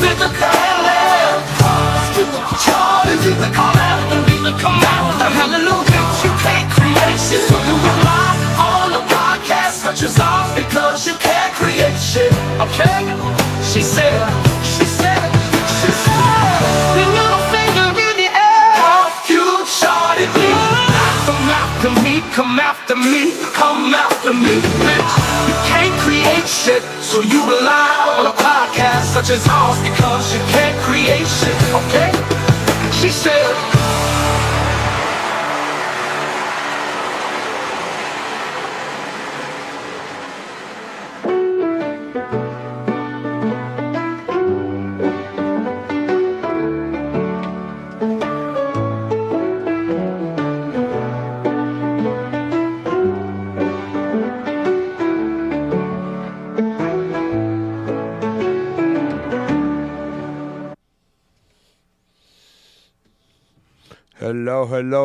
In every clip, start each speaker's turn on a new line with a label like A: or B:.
A: physical and left. Charlie, the come after me, the come after. Hallelujah, you can't create shit. So you rely on the podcast, cut yours off because you can't create shit. Okay? She said, the middle finger in the air. You charted me. Come after me, come after me, come after me, bitch. You can't create shit, so you rely on a podcast such as ours because you can't create shit, okay? She said.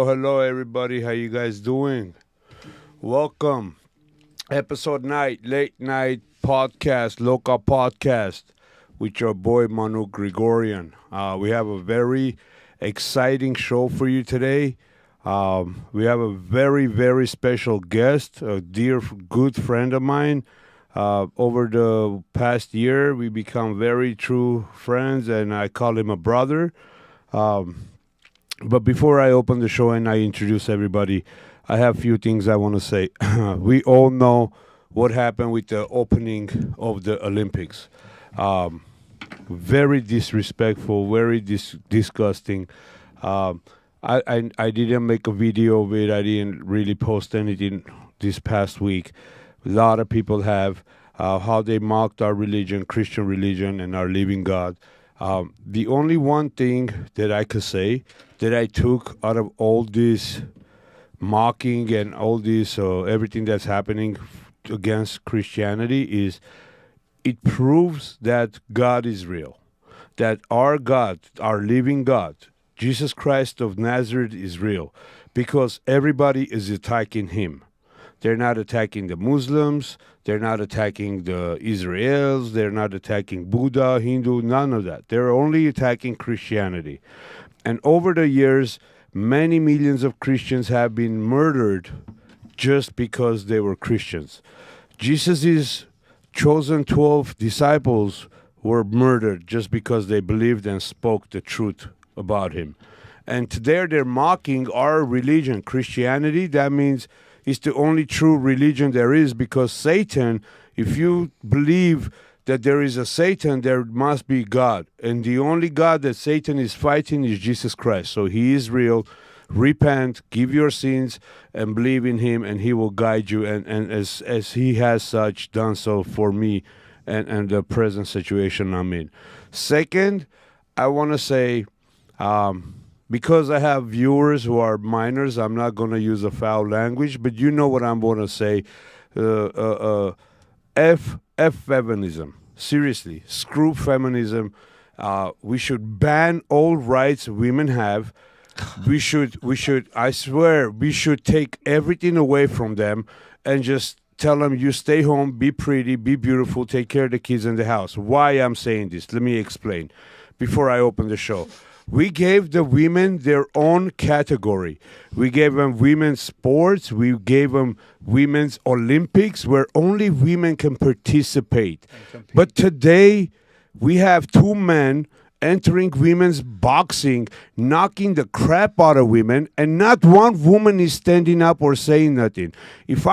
B: Hello, everybody. How you guys doing? Welcome. Episode late night podcast, Loka podcast with your boy Manuk Grigoryan. We have a very exciting show for you today. We have a very, very special guest, a dear, good friend of mine. Over the past year, we become very true friends, and I call him a brother. But before I open the show and I introduce everybody, I have a few things I want to say. We all know what happened with the opening of the Olympics. Very disrespectful, very disgusting. I didn't make a video of it. I didn't really post anything this past week. A lot of people have how they mocked our religion, Christian religion, and our living God. The only one thing that I could say that I took out of all this mocking and all this everything that's happening against Christianity is it proves that God is real, that our God, our living God, Jesus Christ of Nazareth is real, because everybody is attacking him. They're not attacking the Muslims. They're not attacking the Israelis. They're not attacking Buddha, Hindu, none of that. They're only attacking Christianity. And over the years, many millions of Christians have been murdered just because they were Christians. Jesus' chosen 12 disciples were murdered just because they believed and spoke the truth about him. And today they're mocking our religion, Christianity. That means it's the only true religion there is, because Satan, if you believe that there is a Satan, there must be God. And the only God that Satan is fighting is Jesus Christ. So he is real. Repent, give your sins, and believe in him, and he will guide you. And as he has such done so for me and the present situation I'm in. Second, I want to say, because I have viewers who are minors, I'm not going to use a foul language, but you know what I'm going to say. F feminism. Seriously, screw feminism. We should ban all rights women have. We should, I swear, we should take everything away from them and just tell them, you stay home, be pretty, be beautiful, take care of the kids in the house. Why I'm saying this? Let me explain before I open the show. We gave the women their own category. We gave them women's sports. We gave them women's Olympics where only women can participate. But today we have two men entering women's boxing, knocking the crap out of women, and not one woman is standing up or saying nothing. If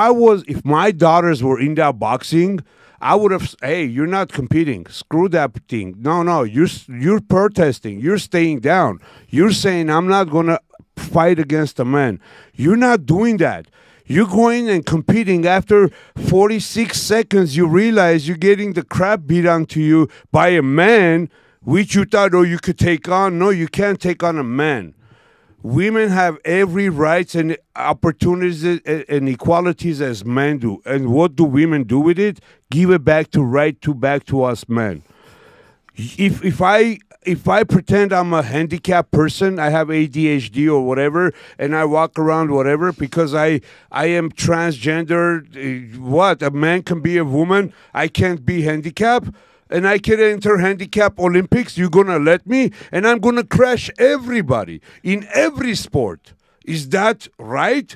B: my daughters were in that boxing, I would have, hey, you're not competing. Screw that thing. No, you're protesting. You're staying down. You're saying, I'm not going to fight against a man. You're not doing that. You're going and competing. After 46 seconds, you realize you're getting the crap beat onto you by a man, which you thought, you could take on. No, you can't take on a man. Women have every rights and opportunities and equalities as men do. And what do women do with it? Give it back to us men. If I pretend I'm a handicapped person, I have ADHD or whatever, and I walk around whatever because I am transgender, what? A man can be a woman, I can't be handicapped? and I can enter handicap Olympics. You're going to let me? And I'm going to crash everybody in every sport. Is that right?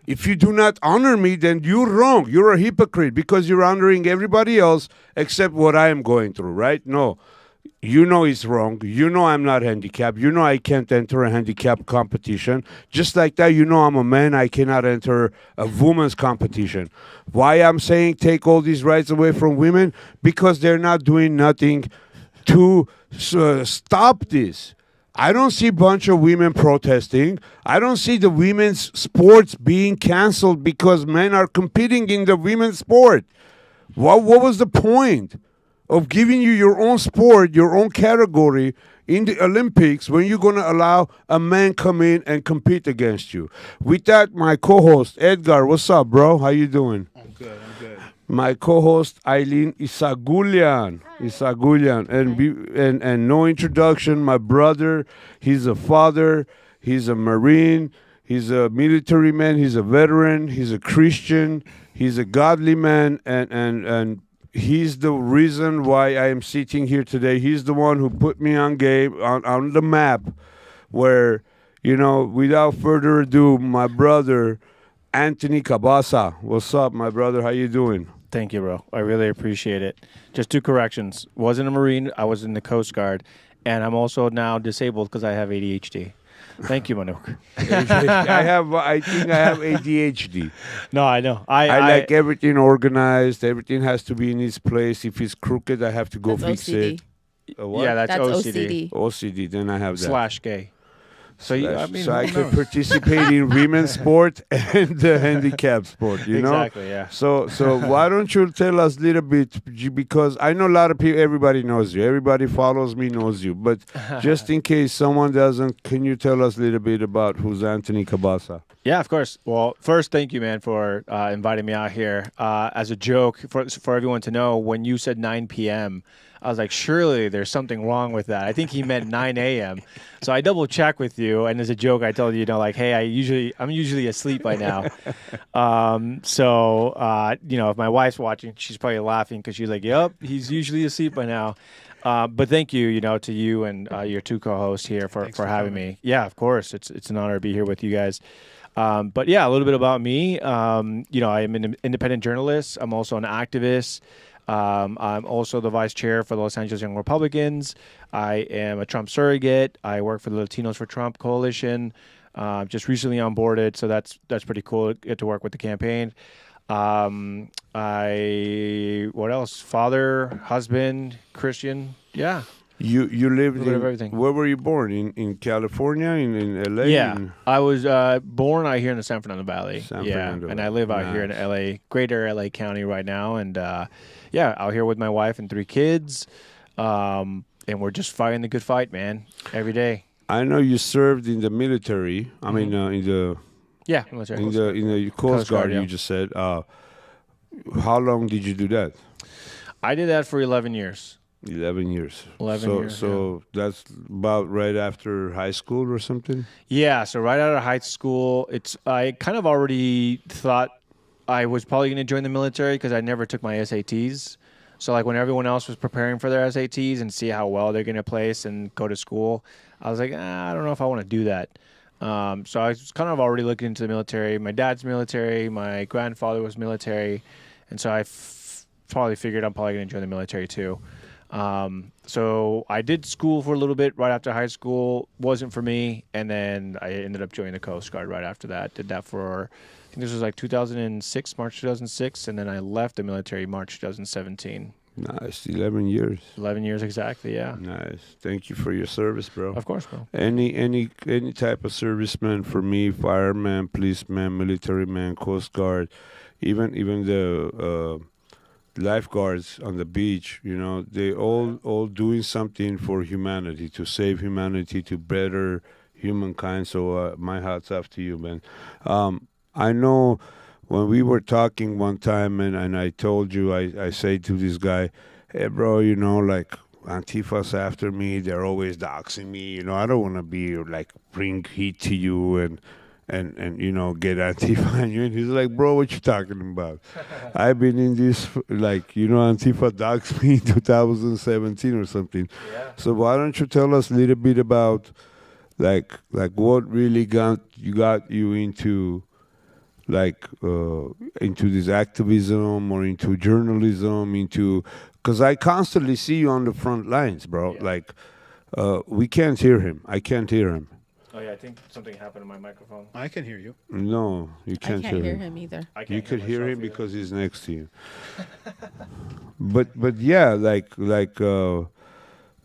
B: If you do not honor me, then you're wrong. You're a hypocrite because you're honoring everybody else except what I am going through, right? No. You know it's wrong. You know I'm not handicapped. You know I can't enter a handicap competition. Just like that, you know I'm a man. I cannot enter a women's competition. Why I'm saying take all these rights away from women? Because they're not doing nothing to stop this. I don't see a bunch of women protesting. I don't see the women's sports being canceled because men are competing in the women's sport. What was the point of giving you your own sport, your own category in the Olympics when you're going to allow a man come in and compete against you? With that, my co-host, Edgar, what's up, bro? How you doing?
C: I'm good.
B: My co-host, Eileen Isagholian. And no introduction, my brother, he's a father, he's a Marine, he's a military man, he's a veteran, he's a Christian, he's a godly man, and he's the reason why I am sitting here today. He's the one who put me on the map where, without further ado, my brother, Anthony Cabassa. What's up, my brother? How you doing?
C: Thank you, bro. I really appreciate it. Just 2 corrections. Wasn't a Marine. I was in the Coast Guard. And I'm also now disabled because I have ADHD. Thank you, Manuk.
B: I think I have ADHD.
C: No, I know.
B: I like everything organized. Everything has to be in its place. If it's crooked, I have to go fix
D: OCD.
B: it. What?
C: Yeah, that's OCD.
B: OCD, then I have that.
C: / gay. So,
B: I could participate in women's sport and the handicap sport,
C: Exactly, yeah.
B: So why don't you tell us a little bit, because I know a lot of people, everybody knows you. Everybody follows me, knows you. But just in case someone doesn't, can you tell us a little bit about who's Anthony Cabassa?
C: Yeah, of course. Well, first, thank you, man, for inviting me out here. As a joke, for everyone to know, when you said 9 p.m., I was like, surely there's something wrong with that. I think he meant 9 a.m. So I double checked with you, and as a joke, I told you, hey, I'm usually asleep by now. If my wife's watching, she's probably laughing because she's like, yep, he's usually asleep by now. But thank you, to you and your 2 co-hosts here for having me. Yeah, of course. It's an honor to be here with you guys. But yeah, a little bit about me. I am an independent journalist. I'm also an activist. I'm also the vice chair for the Los Angeles Young Republicans. I am a Trump surrogate. I work for the Latinos for Trump coalition. Just recently onboarded, so that's pretty cool. Get to work with the campaign. What else? Father, husband, Christian. Yeah.
B: You lived in
C: everything.
B: Where were you born? In California, in LA?
C: Yeah, I was born out here in the San Fernando Valley. And I live out here in LA, greater LA County right now, and out here with my wife and 3 kids, and we're just fighting the good fight, man, every day. I
B: know you served in the military. I mean, in the
C: military.
B: In the Coast Guard.
C: Yeah.
B: You just said. How long did you do that?
C: I did that for 11 years.
B: 11 years.
C: 11 years.
B: So that's about right after high school or something?
C: Yeah, so right out of high school, I kind of already thought I was probably going to join the military because I never took my SATs. So like when everyone else was preparing for their SATs and see how well they're going to place and go to school, I was like, I don't know if I want to do that. So I was kind of already looking into the military. My dad's military, my grandfather was military, and so I probably figured I'm probably going to join the military too. So I did school for a little bit right after high school. Wasn't for me. And then I ended up joining the Coast Guard right after that. Did that for, I think this was like 2006, March 2006. And then I left the military March 2017.
B: Nice. 11 years.
C: 11 years exactly, yeah.
B: Nice. Thank you for your service, bro.
C: Of course, bro.
B: Any type of serviceman for me, fireman, policeman, military man, Coast Guard, even the lifeguards on the beach, they all doing something for humanity, to save humanity, to better humankind. So my hats off to you, man. I know when we were talking one time, and I told you, I say to this guy, hey, bro, like Antifa's after me. They're always doxing me. I don't want to be like bring heat to you. and you know, get Antifa on you. And he's like, bro, what you talking about? I've been in this, like, you know, Antifa doxed me in 2017 or something.
C: Yeah.
B: So why don't you tell us a little bit about like what really got you into into this activism or into journalism, into, because I constantly see you on the front lines, bro.
C: Yeah.
B: Like we can't hear him. I can't hear him.
C: Oh yeah, I think something happened to my microphone.
D: I can hear you.
B: No, you
E: I
B: can't,
E: can't hear him either.
C: I can't
B: You could hear
C: myself
B: him
C: either.
B: because he's next to you. but yeah,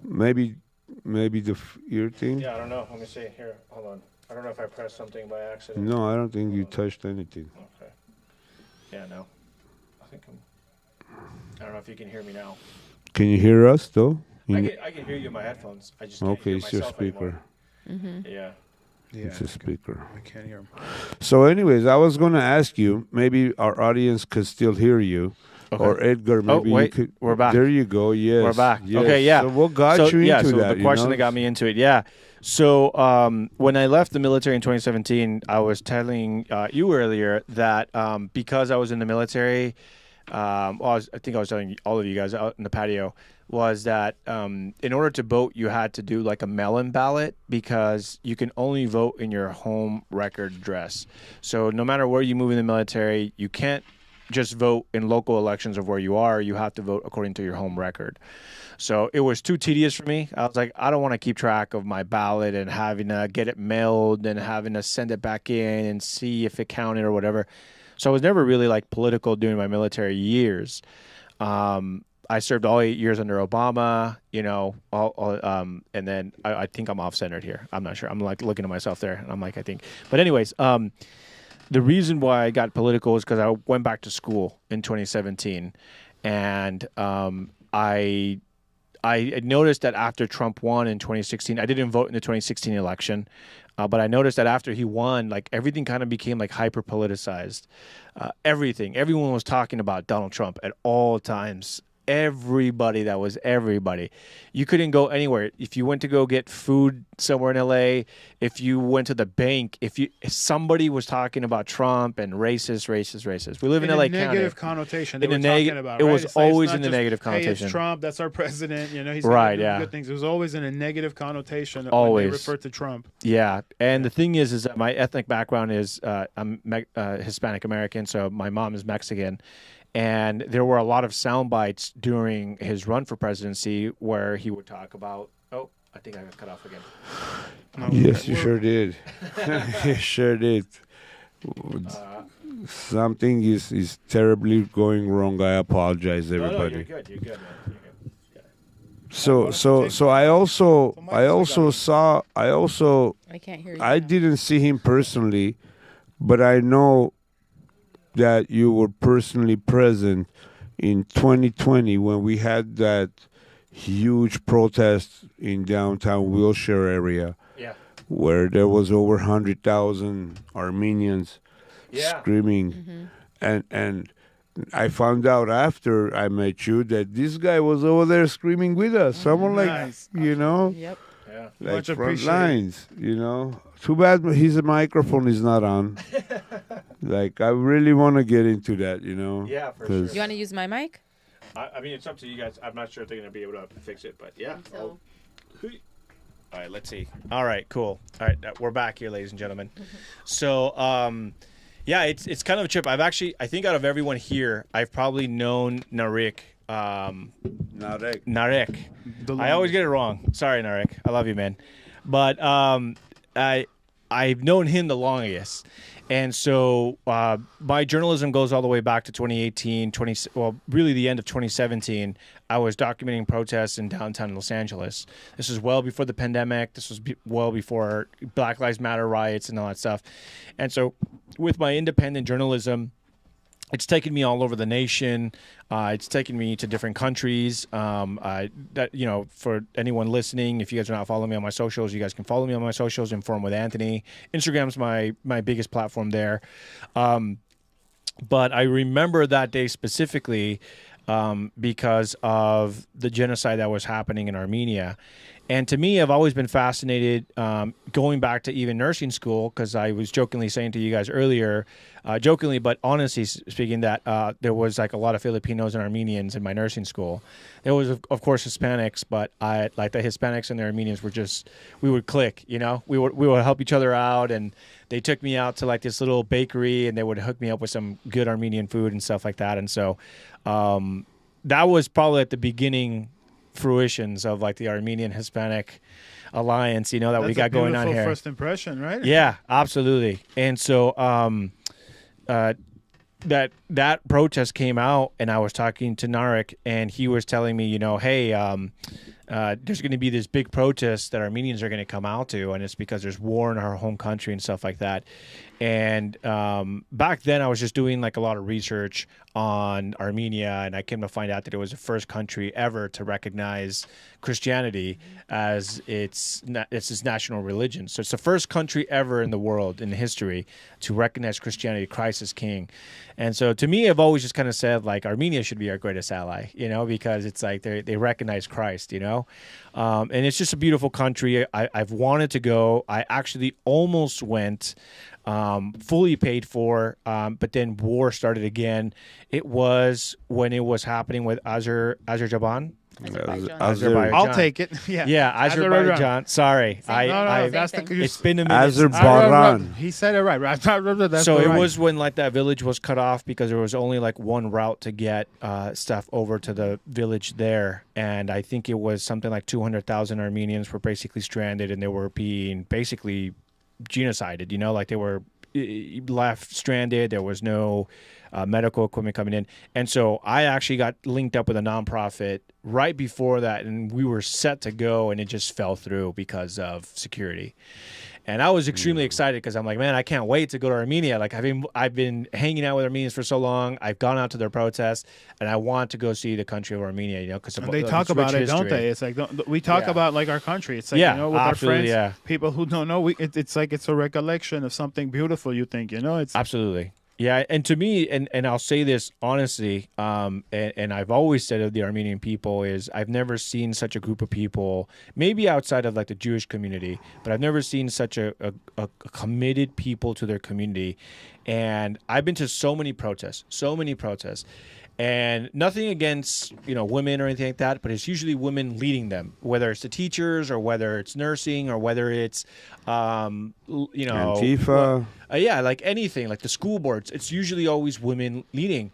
B: maybe the ear thing.
C: Yeah, I don't know. Let me see. Here, hold on. I don't know if I pressed something by accident.
B: No, I don't think you touched anything.
C: Okay. Yeah, no. I don't know if you can hear me now.
B: Can you hear us though?
C: I can hear you in my headphones. I just can't
B: Okay,
C: hear
B: it's your
C: myself
B: speaker.
C: anymore. Yeah.
D: Yeah,
B: It's a speaker.
D: I can't hear him.
B: So, anyways, I was gonna ask you. Maybe our audience could still hear you,
C: Okay.
B: or Edgar. Maybe
C: wait,
B: you could.
C: we're back.
B: There you go. Yes,
C: We're back.
B: yes.
C: Okay, yeah.
B: So, what got you
C: yeah,
B: into
C: so
B: that?
C: the question that got me into it, yeah. So when I left the military in 2017, I was telling you earlier that because I was in the military, I think I was telling all of you guys out in the patio, was that in order to vote, you had to do like a mail-in ballot because you can only vote in your home record address. So no matter where you move in the military, you can't just vote in local elections of where you are. You have to vote according to your home record. So it was too tedious for me. I was like, I don't want to keep track of my ballot and having to get it mailed and having to send it back in and see if it counted or whatever. So I was never really like political during my military years. I served all 8 years under Obama, you know, and then I think I'm off-centered here. I'm not sure. I'm like looking at myself there, and I'm like, I think. But anyways, the reason why I got political is because I went back to school in 2017, and I noticed that after Trump won in 2016, I didn't vote in the 2016 election, but I noticed that after he won, like everything kind of became like hyper politicized. Everyone was talking about Donald Trump at all times. Everybody that was everybody. You couldn't go anywhere. If you went to go get food somewhere in LA, if you went to the bank, if somebody was talking about Trump and racist. We live in LA
D: a negative
C: County.
D: connotation they
C: In
D: were
C: a
D: talking
C: neg-
D: about.
C: it
D: right?
C: was
D: It's like, it's
C: always
D: not
C: in the
D: just,
C: negative
D: hey,
C: connotation.
D: it's Trump, that's our president. You know, he's
C: Right,
D: doing
C: yeah.
D: good things. It was always in a negative connotation when
C: Always.
D: they refer to Trump.
C: Yeah, and the thing is that my ethnic background is I'm Hispanic American, so my mom is Mexican, and there were a lot of sound bites during his run for presidency where he would talk about. Oh, I think I got cut off again.
B: Yes, you sure did. You sure did. Something is terribly going wrong. I apologize,
C: No,
B: everybody.
C: you're good. You're good, man. You're good.
B: So I also
E: I can't hear you.
B: I
E: now.
B: didn't see him personally, but I know that you were personally present in 2020 when we had that huge protest in downtown Wilshire area
C: Yeah.
B: where there was over 100,000 Armenians
C: Yeah.
B: screaming. And I found out after I met you that this guy was over there screaming with us. Someone
D: Nice.
B: like, you know,
E: Yep.
C: Yeah.
B: like
D: Much
B: front
D: appreciated.
B: lines, you know. Too bad his microphone is not on. Like, I really want to get into that, you know.
C: Yeah, for
B: 'cause-
C: sure.
E: You want to use my mic?
C: I mean, it's up to you guys. I'm not sure if they're going to be able to fix it, but yeah.
E: So,
C: All right, let's see. All right, cool. All right, we're back here, ladies and gentlemen. So, yeah, it's kind of a trip. I think out of everyone here, I've probably known Narek. Narek. I always get it wrong. Sorry, Narek. I love you, man. But I've known him the longest. And so my journalism goes all the way back to 2018, really the end of 2017. I was documenting protests in downtown Los Angeles. This was well before the pandemic. This was well before Black Lives Matter riots and all that stuff. And so with my independent journalism, it's taken me all over the nation. It's taken me to different countries. For anyone listening, if you guys are not following me on my socials, you guys can follow me on my socials, Inform with Anthony. Instagram's my biggest platform there. But I remember that day specifically because of the genocide that was happening in Armenia. And to me, I've always been fascinated, going back to even nursing school, because I was jokingly saying to you guys earlier, jokingly, but honestly speaking, that there was like a lot of Filipinos and Armenians in my nursing school. There was, of course, Hispanics, but like the Hispanics and the Armenians were just, we would click, you know? We would help each other out, and they took me out to like this little bakery, and they would hook me up with some good Armenian food and stuff like that. And so that was probably at the beginning fruitions of like the Armenian Hispanic alliance, you know, that we got going on here.
D: First impression, right?
C: Yeah, absolutely. And so that protest came out, and I was talking to Narek, and he was telling me, you know, hey, there's going to be this big protest that Armenians are going to come out to, and it's because there's war in our home country and stuff like that. And back then I was just doing like a lot of research on Armenia, and I came to find out that it was the first country ever to recognize Christianity as its national religion. So it's the first country ever in the world in history to recognize Christianity, Christ as king. And so to me, I've always just kind of said like Armenia should be our greatest ally, you know, because it's like they recognize Christ, you know. And it's just a beautiful country. I've wanted to go. I actually almost went, fully paid for, but then war started again. It was when it was happening with Azerbaijan.
D: Azerbaijan. I'll take it.
C: Yeah, Azerbaijan. Sorry, it's been a minute.
B: Azerbaijan.
D: He said it right.
C: So it was when like that village was cut off because there was only like one route to get stuff over to the village there, and I think it was something like 200,000 Armenians were basically stranded, and they were being basically genocided. You know, like they were left stranded. There was no medical equipment coming in. And so I actually got linked up with a nonprofit right before that, and we were set to go, and it just fell through because of security. And I was extremely excited because I'm like, man, I can't wait to go to Armenia. Like I've been hanging out with Armenians for so long. I've gone out to their protests, and I want to go see the country of Armenia. You know, because
D: they talk about it, don't they? It's like we talk about like our country. It's like, you know, with our friends, people who don't know. It's like it's a recollection of something beautiful. You think, you know, it's
C: absolutely. Yeah, and to me, and I'll say this honestly, and I've always said of the Armenian people is I've never seen such a group of people, maybe outside of like the Jewish community, but I've never seen such a committed people to their community. And I've been to so many protests, and nothing against, you know, women or anything like that, but it's usually women leading them, whether it's the teachers or whether it's nursing or whether it's, you know,
B: Antifa.
C: Yeah, like anything, like the school boards, it's usually always women leading.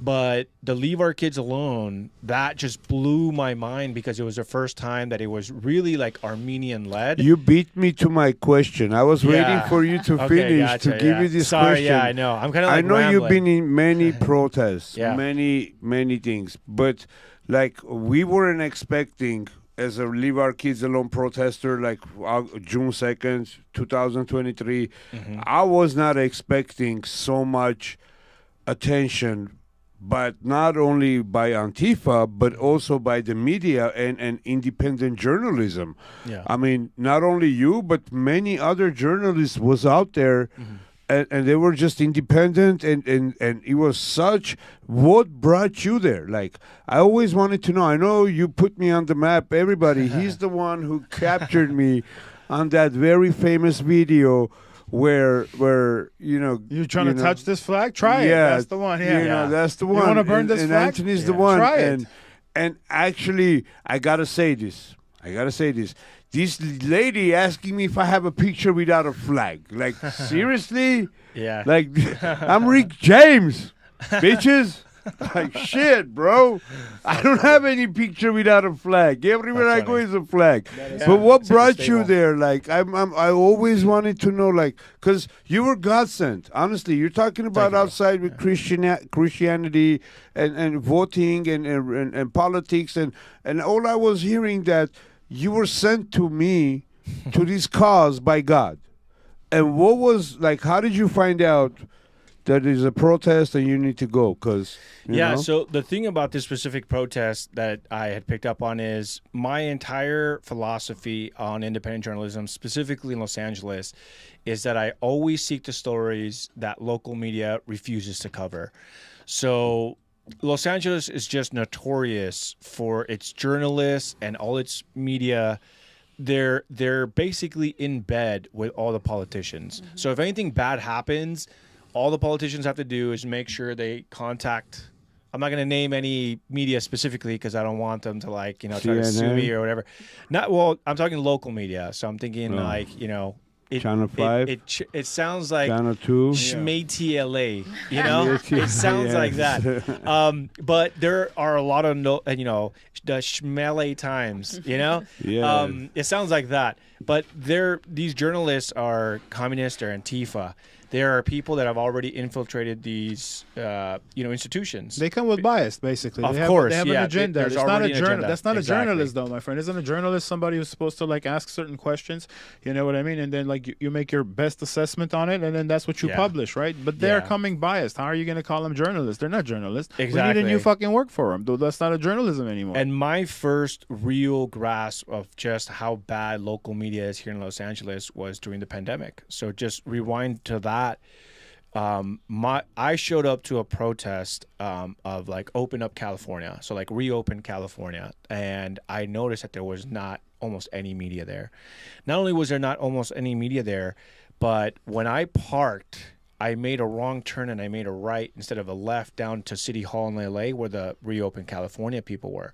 C: But the Leave Our Kids Alone, that just blew my mind because it was the first time that it was really like Armenian led.
B: You beat me to my question. I was waiting for you to finish to give you this question.
C: Yeah, I know. I'm kind of like
B: I know
C: rambling.
B: you've been in many protests, many things, but like we weren't expecting as a Leave Our Kids Alone protester, like June 2nd, 2023, I was not expecting so much attention, but not only by Antifa, but also by the media and independent journalism.
C: Yeah.
B: I mean, not only you, but many other journalists was out there, and they were just independent, and it was such, what brought you there? Like, I always wanted to know. I know you put me on the map, everybody. He's the one who captured me on that very famous video where you know
D: you're trying to touch this flag. Try it. That's the one. Yeah,
B: you know, that's the one.
D: You want to burn this
B: and
D: flag?
B: Anthony's the one.
D: Try it.
B: And actually, I gotta say this. This lady asking me if I have a picture without a flag. Like, seriously?
C: Yeah.
B: Like, I'm Rick James, bitches. Like, shit, bro. I don't have any picture without a flag. Everywhere I go is a flag. But what brought you there? Like, I always wanted to know, like, because you were God sent. Honestly, you're talking about outside with Christianity and voting and politics and all I was hearing that you were sent to me to this cause by God. And what was, like, how did you find out that there's a protest and you need to go? Because
C: so the thing about this specific protest that I had picked up on is my entire philosophy on independent journalism, specifically in Los Angeles, is that I always seek the stories that local media refuses to cover. So Los Angeles is just notorious for its journalists and all its media they're basically in bed with all the politicians. So if anything bad happens, all the politicians have to do is make sure they contact. I'm not going to name any media specifically because I don't want them to like, you know, try to sue me or whatever. I'm talking local media. So I'm thinking like, you know,
B: Channel 5.
C: It sounds like
B: Channel 2.
C: Schmatey LA, you know? It sounds like that. But there are a lot of, you know, the Schmele Times, you know? It sounds like that. But these journalists are communist or Antifa. There are people that have already infiltrated these, institutions.
D: They come with bias, basically.
C: Of course,
D: they have an agenda. It's not a journalist. That's not
C: exactly.
D: a journalist, though, my friend. Isn't a journalist somebody who's supposed to like ask certain questions? You know what I mean? And then like you make your best assessment on it, and then that's what you publish, right? But they're coming biased. How are you going to call them journalists? They're not journalists.
C: Exactly.
D: We need a new fucking work for them, dude. That's not a journalism anymore.
C: And my first real grasp of just how bad local media is here in Los Angeles was during the pandemic. So just rewind to that. I showed up to a protest of like Open Up California, so like Reopen California, and I noticed that there was not almost any media there. Not only was there not almost any media there, but when I parked, I made a wrong turn and I made a right instead of a left down to City Hall in LA where the Reopen California people were.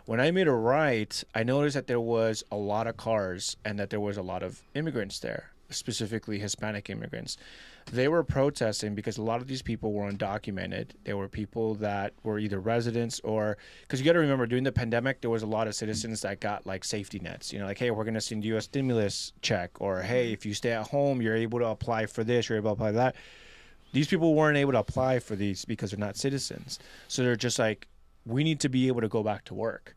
C: When I made a right, I noticed that there was a lot of cars and that there was a lot of immigrants there, specifically Hispanic immigrants. They were protesting because a lot of these people were undocumented. They were people that were either residents or, because you got to remember, during the pandemic, there was a lot of citizens that got like safety nets, you know, like, hey, we're going to send you a stimulus check, or hey, if you stay at home, you're able to apply for this, you're able to apply for that. These people weren't able to apply for these because they're not citizens. So they're just like, we need to be able to go back to work.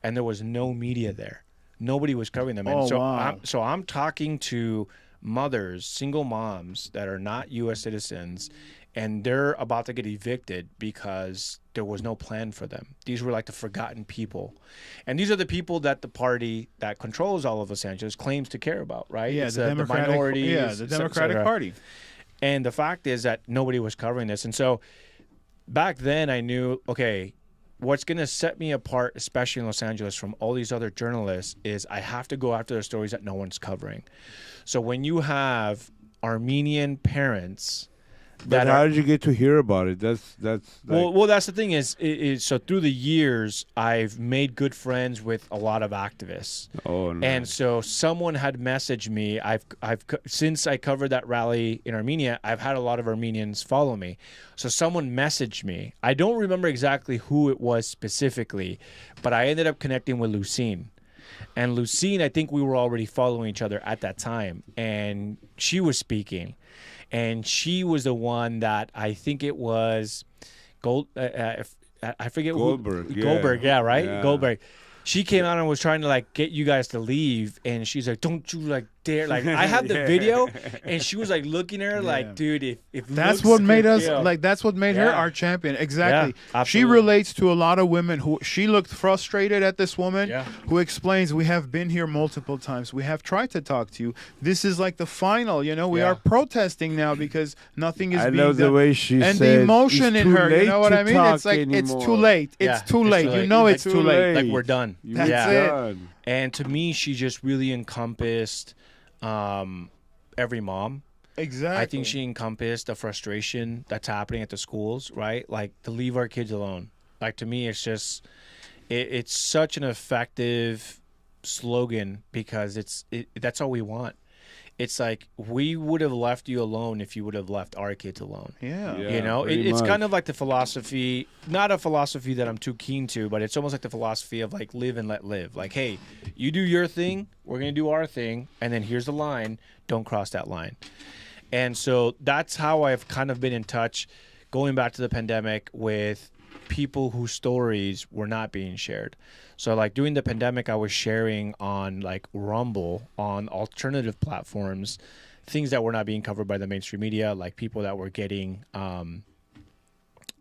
C: And there was no media there. Nobody was covering them. And so I'm talking to mothers, single moms that are not U.S. citizens, and they're about to get evicted because there was no plan for them. These were like the forgotten people. And these are the people that the party that controls all of Los Angeles claims to care about, right?
D: Yeah,
C: it's
D: the
C: minorities.
D: Yeah, the Democratic Party.
C: And the fact is that nobody was covering this. And so back then I knew, okay, what's going to set me apart, especially in Los Angeles, from all these other journalists is I have to go after the stories that no one's covering. So when you have Armenian parents
B: But how did you get to hear about it? That's like...
C: well, that's the thing is so through the years I've made good friends with a lot of activists.
B: Oh, no.
C: And so someone had messaged me. I've since I covered that rally in Armenia, I've had a lot of Armenians follow me. So someone messaged me. I don't remember exactly who it was specifically, but I ended up connecting with Lucine. And Lucine, I think we were already following each other at that time, and she was speaking. And she was the one that I think it was I forget
B: Goldberg.
C: who. Goldberg, yeah, right?
B: Yeah.
C: Goldberg. She came out and was trying to like get you guys to leave, and she's like, "Don't you like dare!" Like I have the video, and she was like looking at her like, "Dude, if
D: that's what made us like that's what made her our champion." Exactly.
C: Yeah,
D: she relates to a lot of women who she looked frustrated at this woman who explains, "We have been here multiple times. We have tried to talk to you. This is like the final. You know, we are protesting now because nothing is being done." I love
B: the way she
D: and
B: said,
D: the emotion in her. You know what I mean? It's like
B: anymore.
D: it's too late. It's too late. You know, it's too late.
C: Like we're done.
D: That's it.
C: And to me, she just really encompassed every mom.
D: Exactly.
C: I think she encompassed the frustration that's happening at the schools, right? Like to leave our kids alone. Like to me, it's just it's such an effective slogan because that's all we want. It's like we would have left you alone if you would have left our kids alone.
D: Yeah.
C: You know, it's kind of like the philosophy, not a philosophy that I'm too keen to, but it's almost like the philosophy of like live and let live. Like, hey, you do your thing, we're going to do our thing, and then here's the line, don't cross that line. And so that's how I've kind of been in touch going back to the pandemic with people whose stories were not being shared. So like during the pandemic, I was sharing on like Rumble, on alternative platforms, things that were not being covered by the mainstream media, like people that were getting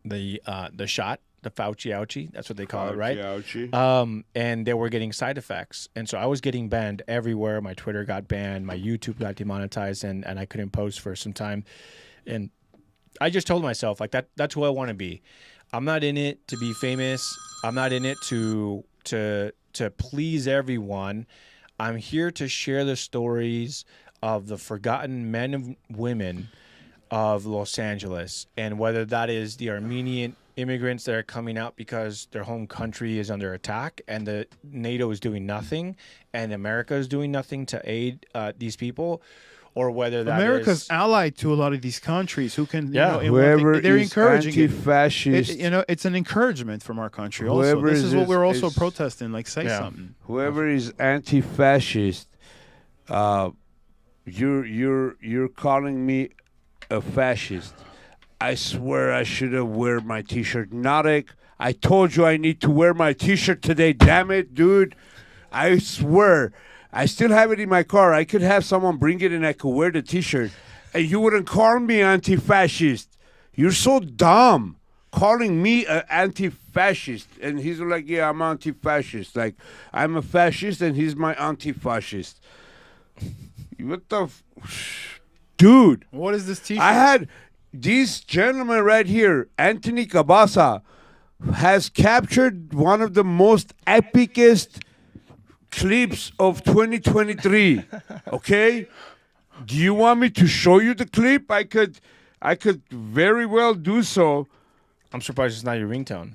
C: the shot, the Fauci ouchie, that's what they call it, right?
B: Ouchie.
C: And they were getting side effects. And so I was getting banned everywhere. My Twitter got banned, my YouTube got demonetized, and I couldn't post for some time. And I just told myself like that's who I want to be. I'm not in it to be famous. I'm not in it to please everyone. I'm here to share the stories of the forgotten men and women of Los Angeles, and whether that is the Armenian immigrants that are coming out because their home country is under attack and the NATO is doing nothing and America is doing nothing to aid these people, or whether that
D: America's allied to a lot of these countries who can,
B: whoever
D: they're
B: is
D: encouraging
B: anti-fascist,
D: it's an encouragement from our country. Also, this is what we're also protesting. Like, say something.
B: Whoever is anti-fascist, you're calling me a fascist. I swear I should have wear my T-shirt. Narek, I told you I need to wear my T-shirt today. Damn it, dude! I swear. I still have it in my car. I could have someone bring it and I could wear the T-shirt. And you wouldn't call me anti-fascist. You're so dumb. Calling me an anti-fascist. And he's like, yeah, I'm anti-fascist. Like, I'm a fascist and he's my anti-fascist. What the... Dude.
D: What is this T-shirt?
B: I had this gentleman right here, Anthony Cabassa, has captured one of the most epicest clips of 2023. Okay, do you want me to show you the clip? I could very well do so.
C: I'm surprised it's not your ringtone.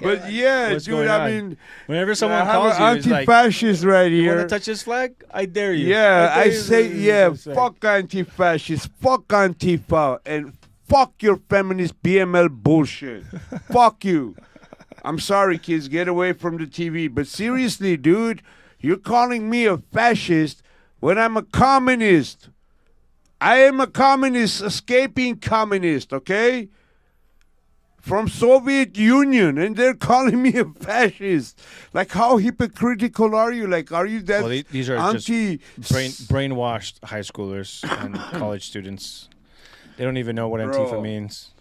B: But yeah,
C: What's
B: dude, I mean,
C: whenever someone
B: I
C: calls
B: have
C: you,
B: an
C: it's like,
B: anti-fascist right
C: you
B: here.
C: want to touch this flag? I dare you.
B: Yeah, I say, yeah,
C: Say.
B: fuck anti-fascist, fuck Antifa, and fuck your feminist BML bullshit. Fuck you. I'm sorry, kids, get away from the TV. But seriously, dude, you're calling me a fascist when I'm a communist. I am a communist, escaping communist, okay? From Soviet Union, and they're calling me a fascist. Like, how hypocritical are you? Like, are you that
C: these are
B: anti...
C: just brainwashed high schoolers and college students. They don't even know what
B: Bro.
C: Antifa means.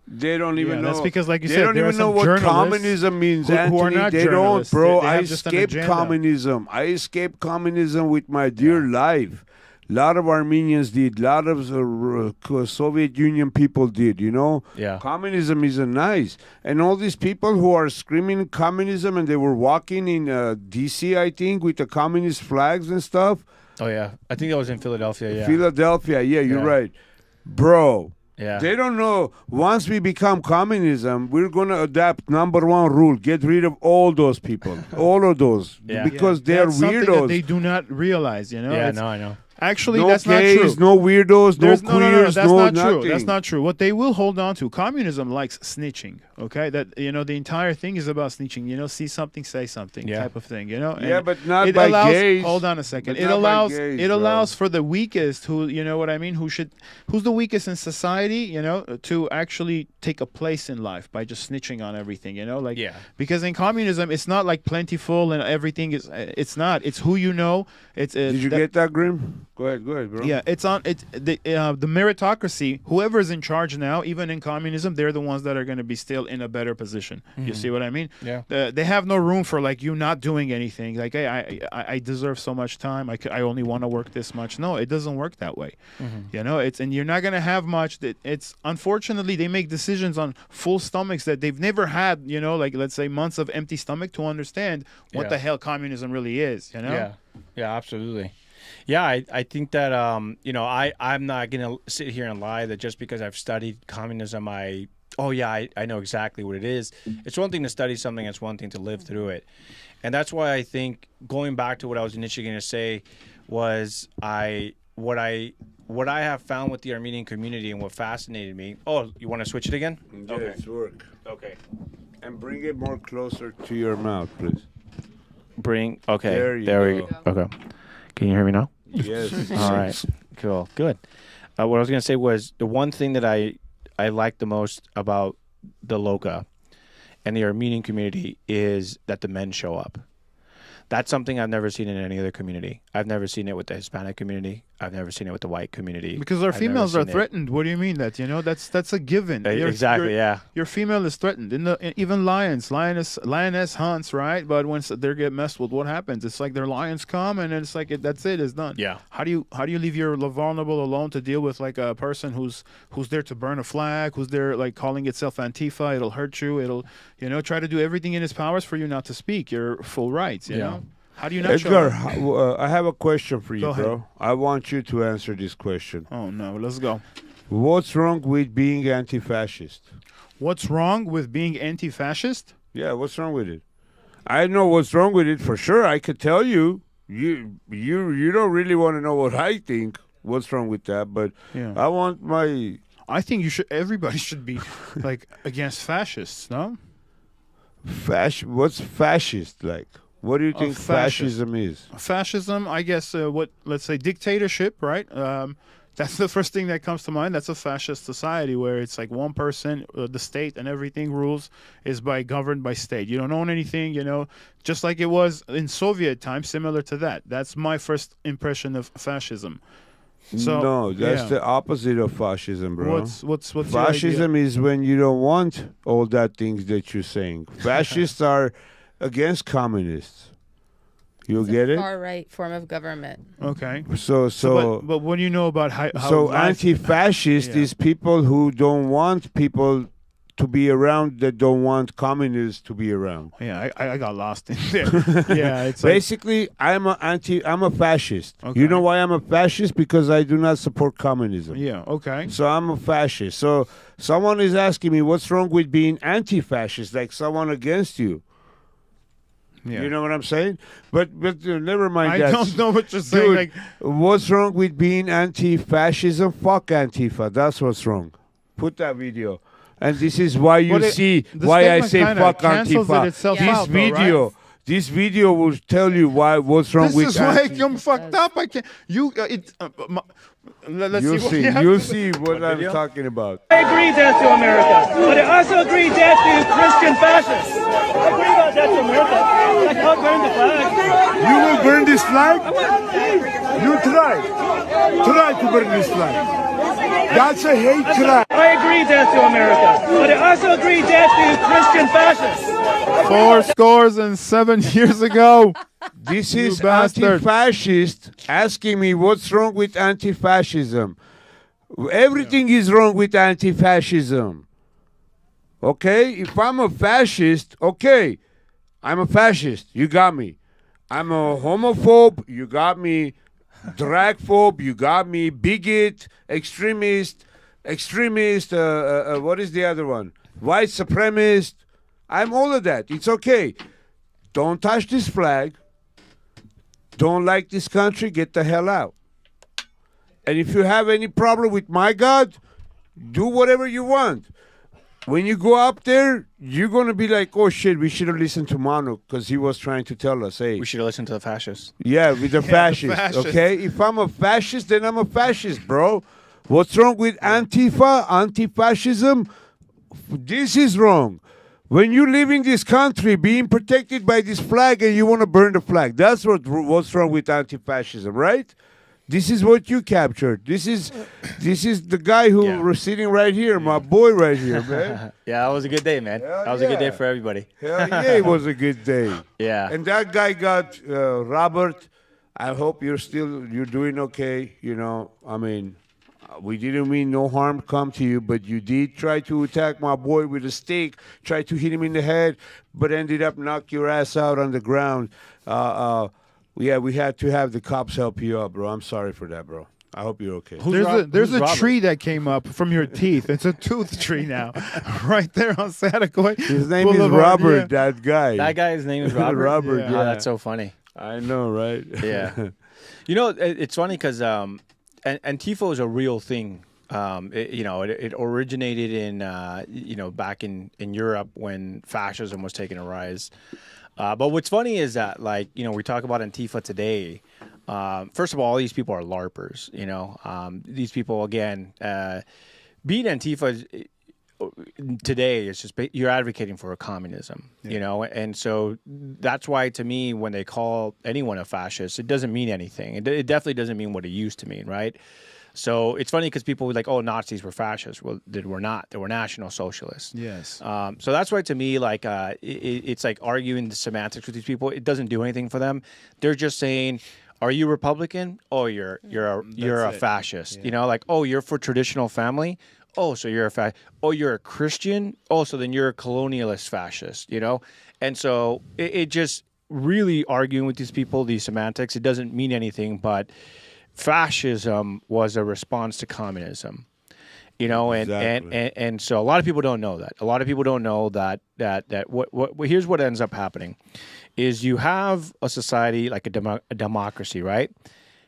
B: They don't even know.
D: That's because, like you
B: they
D: said,
B: don't
D: there are
B: even know
D: some
B: what
D: journalists
B: communism means,
D: who are
B: Anthony.
D: not
B: They don't,
D: journalists.
B: bro.
D: They
B: I
D: have just an
B: escaped
D: agenda.
B: communism. I escaped communism with my dear life. A lot of Armenians did. A lot of Soviet Union people did, you know?
C: Yeah.
B: Communism isn't nice. And all these people who are screaming communism and they were walking in D.C., I think, with the communist flags and stuff.
C: Oh, yeah. I think that was in Philadelphia, yeah.
B: Philadelphia, yeah, you're
C: Yeah.
B: right. Bro.
C: Yeah.
B: They don't know. Once we become communism, we're going to adapt number one rule. Get rid of all those people. All of those.
C: Yeah.
B: Because they're
D: That's something that
B: weirdos.
D: they do not realize, you know?
C: Yeah,
D: It's-
C: no, I know.
D: Actually,
B: No
D: that's
B: gays,
D: not true.
B: no weirdos,
D: There's,
B: no queers,
D: that's
B: no
D: not
B: nothing.
D: true. That's not true. What they will hold on to, communism likes snitching. Okay, that the entire thing is about snitching. See something, say something,
C: Yeah.
D: type of thing. And
B: Yeah, but not
D: it
B: by
D: allows,
B: gays.
D: Hold on a second.
B: But
D: It
B: not by
D: allows
B: gays,
D: it
B: bro.
D: allows for the weakest, who what I mean, who's the weakest in society, to actually take a place in life by just snitching on everything. Like
C: Yeah.
D: because in communism, it's not like plentiful and everything is. It's not. It's who you know. It's.
B: Did you get that, Grim? Go ahead, bro.
D: Yeah, it's the meritocracy. Whoever is in charge now, even in communism, they're the ones that are going to be still in a better position. You see what I mean?
C: Yeah.
D: They have no room for like you not doing anything. Like, hey, I deserve so much time. I only want to work this much. No, it doesn't work that way. And you're not going to have much. It's unfortunately they make decisions on full stomachs that they've never had. Like let's say months of empty stomach to understand what
C: Yeah.
D: the hell communism really is.
C: Yeah, absolutely. Yeah, I think that I'm not gonna sit here and lie that just because I've studied communism, I know exactly what it is. It's one thing to study something; it's one thing to live through it, and that's why I think going back to what I was initially going to say was what I have found with the Armenian community and what fascinated me. Oh, you want to switch it again?
B: Yeah, it's work.
C: Okay.
B: And bring it more closer to your mouth, please.
C: Okay.
B: There you
C: go. Okay. Can you hear me now?
B: Yes.
C: All right. Cool. Good. What I was going to say was the one thing that I like the most about the Loka and the Armenian community is that the men show up. That's something I've never seen in any other community. I've never seen it with the Hispanic community. I've never seen it with the white community.
D: Because our
C: I've never
D: females are
C: seen it.
D: threatened. What do you mean that? That's a given.
C: Exactly. Yeah.
D: Your female is threatened. Even lioness hunts, right? But once they get messed with, what happens? It's like their lions come, and it's like that's it. It's done.
C: Yeah.
D: How do you leave your vulnerable alone to deal with like a person who's there to burn a flag, who's there like calling itself Antifa? It'll hurt you. It'll try to do everything in its powers for you not to speak your full rights. You know. How do you not
B: Edgar,
D: show
B: I have a question for you,
D: Go ahead.
B: bro. I want you to answer this question.
D: Oh no, let's go.
B: What's wrong with being anti-fascist?
D: What's wrong with being anti-fascist?
B: Yeah, what's wrong with it? I know what's wrong with it for sure. I could tell you. You don't really want to know what I think. What's wrong with that? But
D: Yeah.
B: I want my
D: I think everybody should be like against fascists, no?
B: What's fascist like? What do you think
D: fascist.
B: fascism is?
D: Fascism, I guess, let's say dictatorship, right? That's the first thing that comes to mind. That's a fascist society where it's like one person, the state, and everything rules is governed by state. You don't own anything, just like it was in Soviet times, similar to that. That's my first impression of fascism. So,
B: No, that's
D: yeah.
B: the opposite of fascism, bro.
D: What's your
B: Fascism
D: idea?
B: is when you don't want all that things that you're saying. Fascists are against communists. You
E: It's
B: get
E: a
B: it?
E: far right form of government.
D: Okay.
B: But
D: what do you know about how life-
B: anti-fascist
D: Yeah.
B: is people who don't want people to be around that don't want communists to be around.
D: Yeah, I got lost in there. Yeah, it's like,
B: Basically, I'm a fascist.
D: Okay.
B: You know why I'm a fascist? Because I do not support communism.
D: yeah, okay.
B: So I'm a fascist. So someone is asking me, what's wrong with being anti-fascist, like someone against you?
D: Yeah.
B: You know what I'm saying? But never mind
D: I
B: that.
D: don't know what you're saying.
B: Dude,
D: Like,
B: what's wrong with being anti-fascism? Fuck Antifa. That's what's wrong. Put that video. And this is why you
D: But
B: see
D: the
B: why I
D: statement
B: say
D: kinda
B: fuck
D: cancels
B: Antifa.
D: it itself
E: Yeah.
D: out, though, right?
B: This video will tell you what's wrong
D: This
B: with
D: is why
B: anti-
D: I'm fucked up. I can't. Let's
B: You'll
D: see.
B: see.
D: What
B: You'll see what I'm talking about.
F: I agree death to America, but I also agree death to Christian fascists. I agree about death to America. Like how burn the flag.
B: You will burn this flag? You try. Try to burn this flag. That's a hate crime.
F: I agree death to America, but I also agree death to Christian fascists.
D: 7 years ago.
B: This
D: You
B: is
D: bastard.
B: anti-fascist asking me what's wrong with anti-fascism. Everything is wrong with anti-fascism. Okay? If I'm a fascist, okay, I'm a fascist. You got me. I'm a homophobe. You got me. Dragphobe. You got me. Bigot. Extremist. What is the other one? White supremacist. I'm all of that. It's okay. Don't touch this flag. Don't like this country, get the hell out. And if you have any problem with my God, do whatever you want. When you go up there, you're going to be like, oh shit, we should have listened to Manuk because he was trying to tell us, hey.
C: We should have listened to the fascists.
B: Yeah, with the fascists,
D: fascists.
B: okay? If I'm a fascist, then I'm a fascist, bro. What's wrong with Antifa, anti-fascism? This is wrong. When you live in this country being protected by this flag and you want to burn the flag, that's what's wrong with anti-fascism, right? This is what you captured. This is the guy who was sitting right here, my boy right here, man.
C: Yeah, that was a good day, man.
B: Hell
C: That was a good day
B: yeah.
C: for everybody.
B: Hell yeah, it was a good day.
C: Yeah.
B: And that guy got Robert. I hope you're doing okay. I mean, we didn't mean no harm come to you, but you did try to attack my boy with a stick, tried to hit him in the head, but ended up knock your ass out on the ground. Yeah, we had to have the cops help you up, bro. I'm sorry for that, bro. I hope you're okay.
D: There's a
C: Robert?
D: tree that came up from your teeth. It's a tooth tree now, right there on Satakoy.
B: His name is
D: Boulevard,
B: Robert,
D: yeah.
B: that guy.
C: That guy's name is Robert.
B: Robert,
D: Yeah.
B: yeah.
C: Oh, that's so funny.
B: I know, right?
C: Yeah. It's funny because Antifa is a real thing. It originated in, back in Europe when fascism was taking a rise. But what's funny is that, we talk about Antifa today. First of all these people are LARPers, These people, again, being Antifa, today it's just you're advocating for a communism, you know, and so that's why to me when they call anyone a fascist, it doesn't mean anything. It definitely doesn't mean what it used to mean, right? So it's funny because people were like, "Oh, Nazis were fascists." Well, they were not. They were National Socialists.
D: Yes.
C: So that's why to me, like, it's like arguing the semantics with these people. It doesn't do anything for them. They're just saying, "Are you Republican? Oh, you're a fascist." You know, like, "Oh, you're for traditional family." Oh, so you're oh, you're a Christian? Oh, so then you're a colonialist fascist, you know? And so it just really arguing with these people, these semantics, it doesn't mean anything, but fascism was a response to communism, you know? And so a lot of people don't know that. A lot of people don't know that what here's what ends up happening is you have a society like a democracy, right?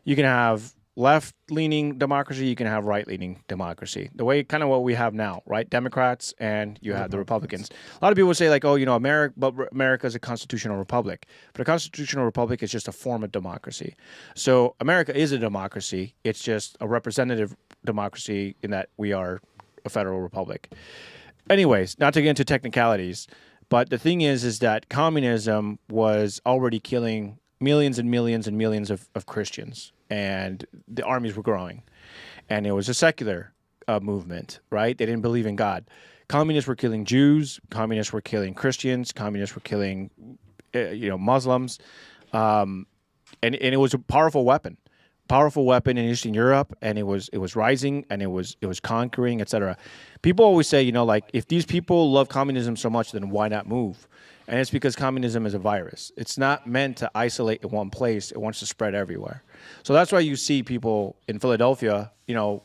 C: You can have left-leaning democracy, you can have right-leaning democracy. The way kind of what we have now, right? Democrats and you have the Republicans. A lot of people say like, oh, you know, America is a constitutional republic. But a constitutional republic is just a form of democracy. So America is a democracy. It's just a representative democracy in that we are a federal republic. Anyways, not to get into technicalities, but the thing is that communism was already killing millions and millions and millions of Christians. And the armies were growing. And it was a secular movement, right? They didn't believe in God. Communists were killing Jews. Communists were killing Christians. Communists were killing, Muslims. And it was a powerful weapon in Eastern Europe. And it was rising and it was conquering, etc. People always say, you know, like, if these people love communism so much, then why not move? And it's because communism is a virus. It's not meant to isolate in one place. It wants to spread everywhere. So that's why you see people in Philadelphia, you know,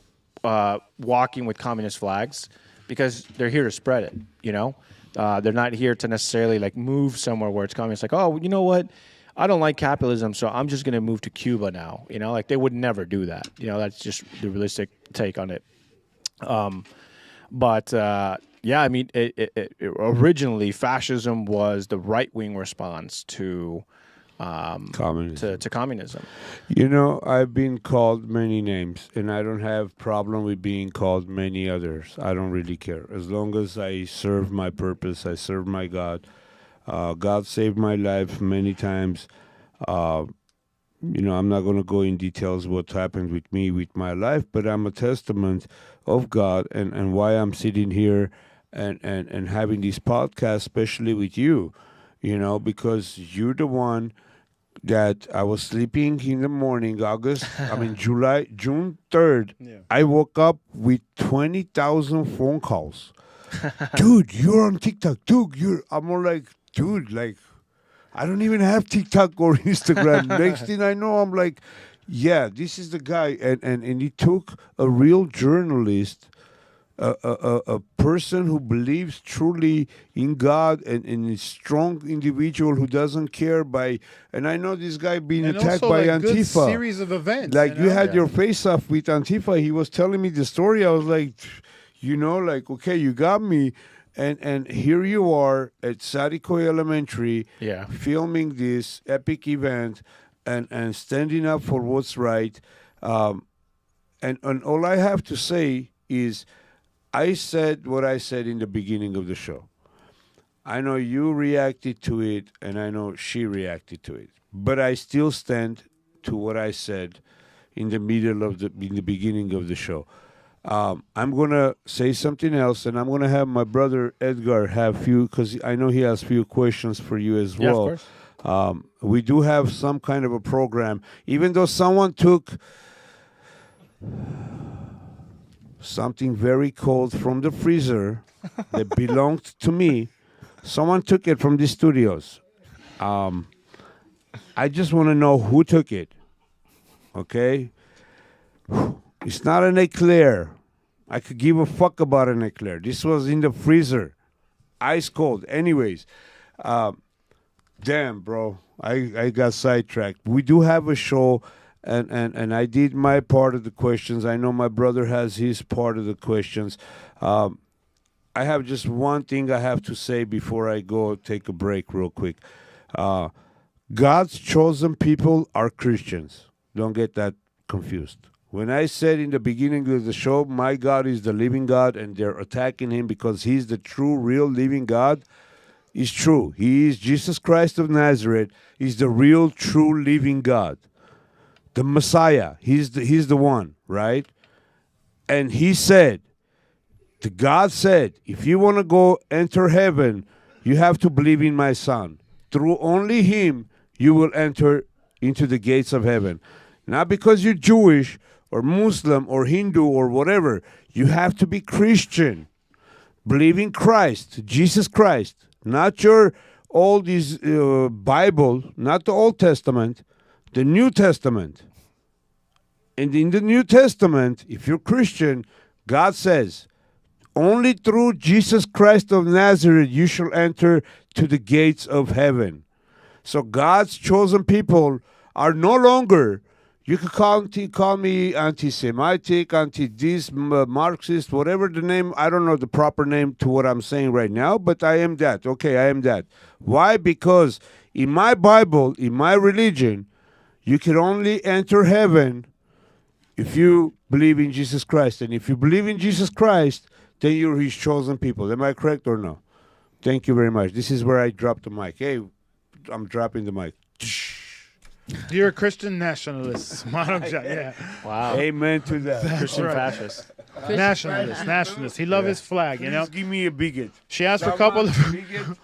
C: walking with communist flags because they're here to spread it, you know. They're not here to necessarily, like, move somewhere where it's communist. Like, oh, you know what? I don't like capitalism, so I'm just going to move to Cuba now. You know, like, they would never do that. You know, that's just the realistic take on it. Yeah, I mean, originally fascism was the right-wing response to communism. To communism.
B: You know, I've been called many names, and I don't have problem with being called many others. I don't really care. As long as I serve my purpose, I serve my God. God saved my life many times. You know, I'm not going to go in details what happened with me, with my life, but I'm a testament of God and why I'm sitting here and having this podcast, especially with you, you know, because you're the one that I was sleeping in the morning, June 3rd. Yeah. I woke up with 20,000 phone calls. Dude, you're on TikTok. Dude, I'm more like, dude, like, I don't even have TikTok or Instagram. Next thing I know, I'm like, yeah, this is the guy. And he took a real journalist, a person who believes truly in God and a strong individual who doesn't care and I know this guy being attacked by Antifa. Good
D: series of events.
B: Like, you had your face off with Antifa. He was telling me the story. I was like, you know, like, okay, you got me. And here you are at Sadiko Elementary, filming this epic event and standing up for what's right. And all I have to say is I said what I said in the beginning of the show. I know you reacted to it, and I know she reacted to it. But I still stand to what I said in the beginning of the show. I'm going to say something else, and I'm going to have my brother Edgar have few, because I know he has few questions for you as well.
C: Of course.
B: We do have some kind of a program, even though someone took something very cold from the freezer that belonged to me. Someone took it from the studios. I just want to know who took it. Okay? It's not an eclair. I could give a fuck about an eclair. This was in the freezer. Ice cold. Anyways, damn, bro. I got sidetracked. We do have a show, and I did my part of the questions. I know my brother has his part of the questions. I have just one thing I have to say before I go take a break real quick. God's chosen people are Christians. Don't get that confused. When I said in the beginning of the show, my God is the living God, and they're attacking him because he's the true, real, living God, it's true. He is Jesus Christ of Nazareth. He's the real, true, living God. The Messiah. He's the one, right? And he said, God said, if you want to go enter heaven, you have to believe in my son. Through only him, you will enter into the gates of heaven. Not because you're Jewish or Muslim or Hindu or whatever. You have to be Christian. Believe in Christ, Jesus Christ. Not your old Bible, not the Old Testament, the New Testament. And in the New Testament, if you're Christian, God says, only through Jesus Christ of Nazareth you shall enter to the gates of heaven. So God's chosen people are no longer, you could call me anti-Semitic, anti-this, Marxist, whatever the name, I don't know the proper name to what I'm saying right now, but I am that. Okay, I am that. Why? Because in my Bible, in my religion, you can only enter heaven if you believe in Jesus Christ. And if you believe in Jesus Christ, then you're his chosen people. Am I correct or no? Thank you very much. This is where I drop the mic. Hey, I'm dropping the mic.
D: You're a Christian nationalist. Manuk, yeah.
C: Wow.
B: Amen to that.
C: Christian fascist.
D: Nationalist. He loves his flag, you know.
B: Please give me a bigot.
D: She asked for a couple of...
B: Bigot.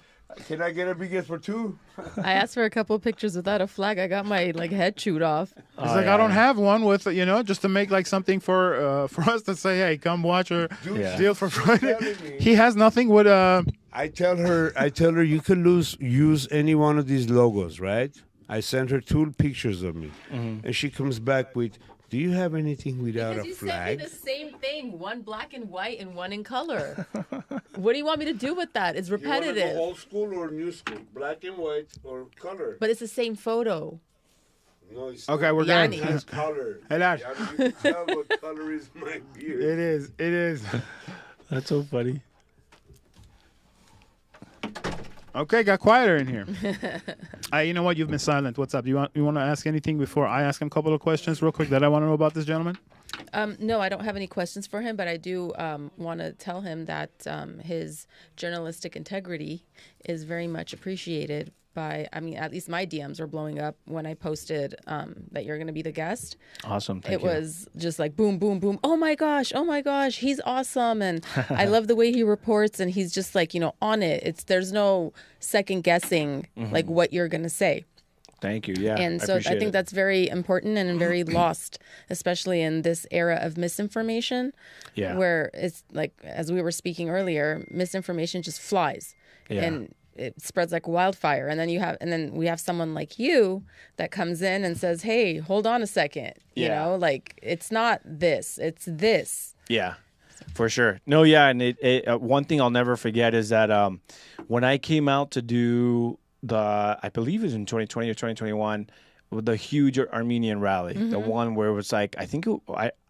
B: Can I get a bigot for two?
E: I asked for a couple of pictures without a flag. I got my head chewed off.
D: He's like, I don't have one with, just to make like something for us to say, hey, come watch our deal for Friday. He has nothing with
B: I tell her you can use any one of these logos, right? I sent her 2 pictures of me, and she comes back with, "Do you have anything without a flag?"
E: Because you sent me the same thing, one black and white and one in color. What do you want me to do with that? It's repetitive.
B: You want to go old school or new school? Black and white or color?
E: But it's the same photo.
B: No, it's
D: okay, we're
E: Yanni.
B: It has color.
D: Hey, Lash.
B: You can tell what color is my beard.
D: It is.
C: That's so funny.
D: Okay, got quieter in here. You know what? You've been silent. What's up? You want to ask anything before I ask him a couple of questions real quick that I want to know about this gentleman?
E: No, I don't have any questions for him, but I do want to tell him that his journalistic integrity is very much appreciated by, at least my DMs were blowing up when I posted that you're going to be the guest.
C: Awesome. Thank you.
E: It was just like boom, boom, boom. Oh my gosh, he's awesome. And I love the way he reports, and he's just like, on it. There's no second guessing like what you're going to say.
C: Thank you. Yeah.
E: And so I think that's very important and very lost, especially in this era of misinformation.
C: Yeah.
E: Where it's like, as we were speaking earlier, misinformation just flies.
C: Yeah.
E: And it spreads like wildfire. And then we have someone like you that comes in and says, "Hey, hold on a second. You know, like it's not this, it's this."
C: Yeah. For sure. No, yeah. And one thing I'll never forget is that when I came out to do I believe it was in 2020 or 2021, with the huge Armenian rally, the one where it was like, I don't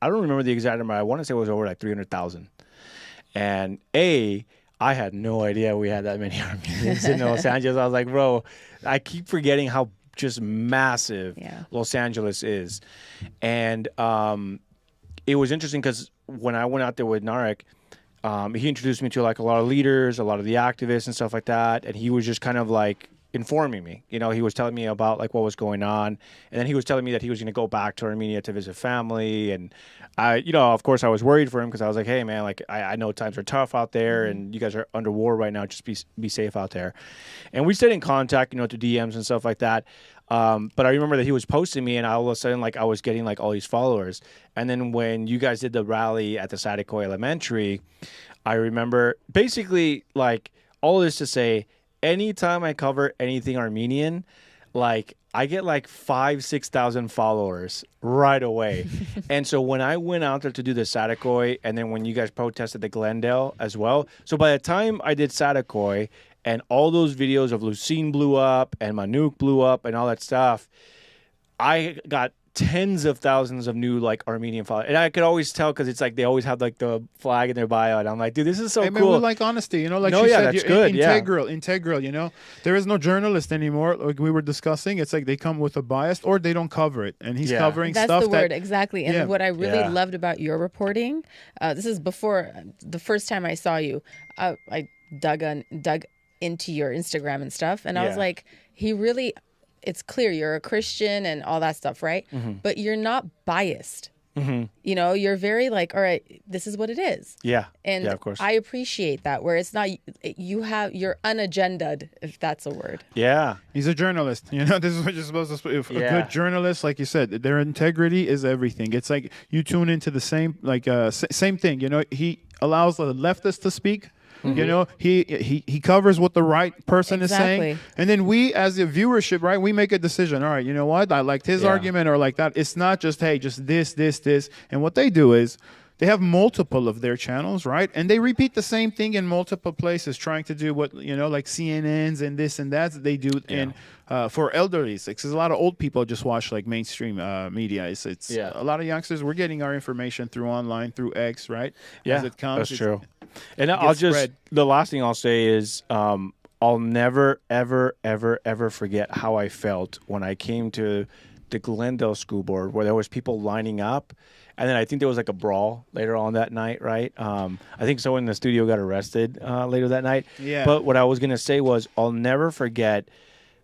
C: remember the exact number. I want to say it was over like 300,000. And I had no idea we had that many Armenians in Los Angeles. I was like, bro, I keep forgetting how just massive Los Angeles is. And it was interesting because when I went out there with Narek, he introduced me to like a lot of leaders, a lot of the activists and stuff like that. And he was just kind of like informing me. He was telling me about like what was going on. And then he was telling me that he was going to go back to Armenia to visit family. And I, of course I was worried for him because I was like, hey man, like I know times are tough out there and you guys are under war right now. Just be safe out there. And we stayed in contact, to DMs and stuff like that. But I remember that he was posting me and all of a sudden like I was getting like all these followers. And then when you guys did the rally at the Isagholian Elementary, I remember basically like all this to say, anytime I cover anything Armenian, like I get like 5,000-6,000 followers right away. And so when I went out there to do the Isagholian, and then when you guys protested the Glendale as well, so by the time I did Isagholian and all those videos of Lucine blew up and Manuk blew up and all that stuff, I got tens of thousands of new like Armenian followers, and I could always tell because it's like they always have like the flag in their bio, and I'm like, dude, this is so
D: Hey, man,
C: cool.
D: we like honesty, you know, like
C: No,
D: she
C: yeah,
D: said,
C: that's good, yeah.
D: integral, you know. There is no journalist anymore, like we were discussing. It's like they come with a bias or they don't cover it, and he's covering
E: That's
D: stuff
E: the word, exactly. And what I really
C: Yeah.
E: loved about your reporting, this is before the first time I saw you, I dug into your Instagram and stuff, and I was
C: Yeah.
E: like, he really, it's clear you're a Christian and all that stuff, right? But you're not biased. You know, you're very like, all right, this is what it is.
C: Yeah.
E: And
C: yeah, of course.
E: I appreciate that, where it's not, you're unagenda'd, if that's a word.
C: Yeah.
D: He's a journalist. You know, this is what you're supposed to. If a
C: Yeah.
D: good journalist, like you said, their integrity is everything. It's like you tune into the same, like same thing. You know, he allows the leftists to speak. You know, he covers what the right person is saying,
E: Exactly.
D: and then we, as the viewership, right, we make a decision. All right, you know what? I liked his argument or like that. It's not just just this, and what they do is they have multiple of their channels, right? And they repeat the same thing in multiple places, trying to do what, you know, like CNNs and this and that they do in for elderlies. Because a lot of old people just watch like mainstream media. It's a lot of youngsters. We're getting our information through online, through X, right?
C: Yeah,
D: As it comes,
C: that's true. And I'll just
D: spread.
C: the last thing I'll say is I'll never ever forget how I felt when I came to the Glendale School Board, where there was people lining up, and then I think there was like a brawl later on that night, right? I think someone in the studio got arrested later that night.
D: Yeah.
C: But what I was gonna say was I'll never forget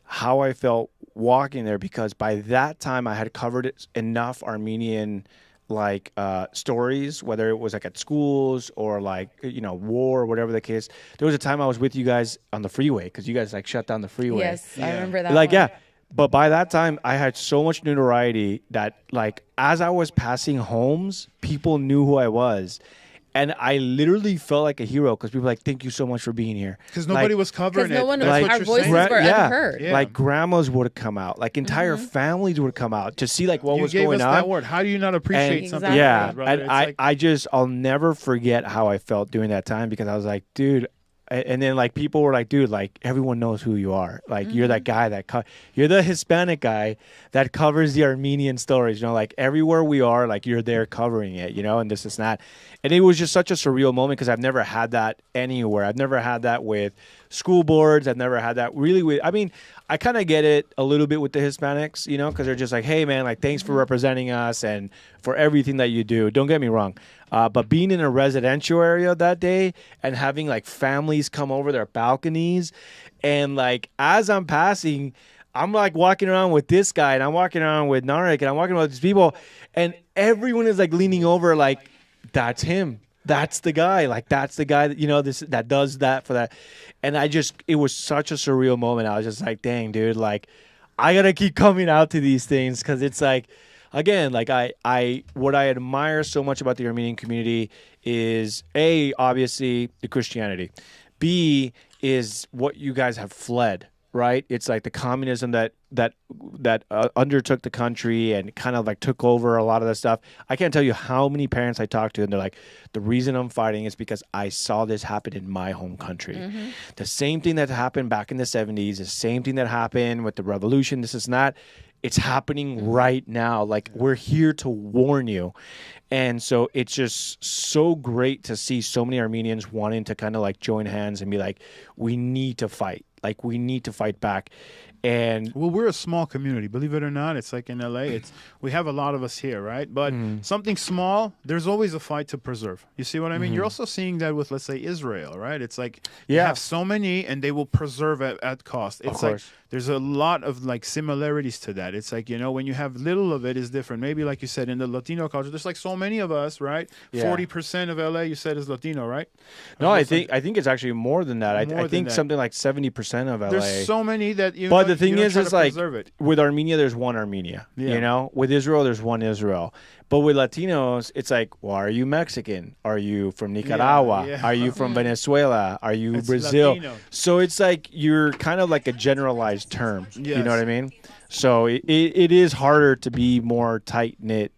C: how I felt walking there, because by that time I had covered enough Armenian like stories, whether it was like at schools or like, you know, war or whatever the case. There was a time I was with you guys on the freeway because you guys like shut down the freeway.
E: Yes, I remember that.
C: Like,
E: one.
C: yeah. But by that time, I had so much notoriety that, like, as I was passing homes, people knew who I was. And I literally felt like a hero because people were like, thank you so much for being here.
D: Because nobody was covering
E: Because no one
D: it.
E: was,
D: That's what
E: our
D: you're
E: voices
D: saying.
E: were
C: Yeah.
E: unheard.
D: Yeah.
C: Like grandmas would have come out, like entire families would have come out to see like what
D: You
C: was
D: gave
C: going
D: us
C: on.
D: that word. How do you not appreciate
C: And-
D: something?
E: Exactly.
C: Yeah,
D: like that, brother?
C: and
D: It's like,
C: I'll never forget how I felt during that time, because I was like, dude. And then like people were like, dude, like everyone knows who you are. Like you're that guy you're the Hispanic guy that covers the Armenian stories. You know, like everywhere we are, like you're there covering it. You know, and this is that. And it was just such a surreal moment because I've never had that anywhere. I've never had that with school boards. I've never had that really with. I mean, I kind of get it a little bit with the Hispanics, you know, because they're just like, hey man, like thanks for representing us and for everything that you do. Don't get me wrong. But being in a residential area that day and having like families come over their balconies, and like as I'm passing, I'm like walking around with this guy, and I'm walking around with Narek, and I'm walking around with these people, and everyone is like leaning over, like that's him, that's the guy, like that's the guy that, you know, this that does that for that, and it was such a surreal moment. I was just like, dang, dude, like I gotta keep coming out to these things because it's like. Again, like what I admire so much about the Armenian community is A, obviously the Christianity. B is what you guys have fled, right? It's like the communism that undertook the country and kind of like took over a lot of that stuff. I can't tell you how many parents I talk to, and they're like, the reason I'm fighting is because I saw this happen in my home country. The same thing that happened back in the 70s, the same thing that happened with the revolution, this is not. It's happening right now. Like, we're here to warn you. And so it's just so great to see so many Armenians wanting to kind of like join hands and be like, we need to fight. Like, we need to fight back. And
D: well, we're a small community, believe it or not. It's like in LA, we have a lot of us here, right? But something small, there's always a fight to preserve. You see what I mean? You're also seeing that with, let's say, Israel, right? It's like you have so many, and they will preserve at cost. It's like there's a lot of like similarities to that. It's like, you know, when you have little of it is different. Maybe like you said in the Latino culture, there's like so many of us, right? 40% of LA, you said, is Latino, right?
C: No, I think it's actually more than that. I think
D: that.
C: something like 70% of LA.
D: There's so many that you.
C: But the thing is like
D: it.
C: with Armenia, there's one Armenia. You know, with Israel, there's one Israel. But with Latinos, it's like, well, are you Mexican? Are you from Nicaragua? Are you from Venezuela? Are you Brazil?
D: Latino.
C: So it's like you're kind of like a generalized term. You know what I mean? So it is harder to be more tight knit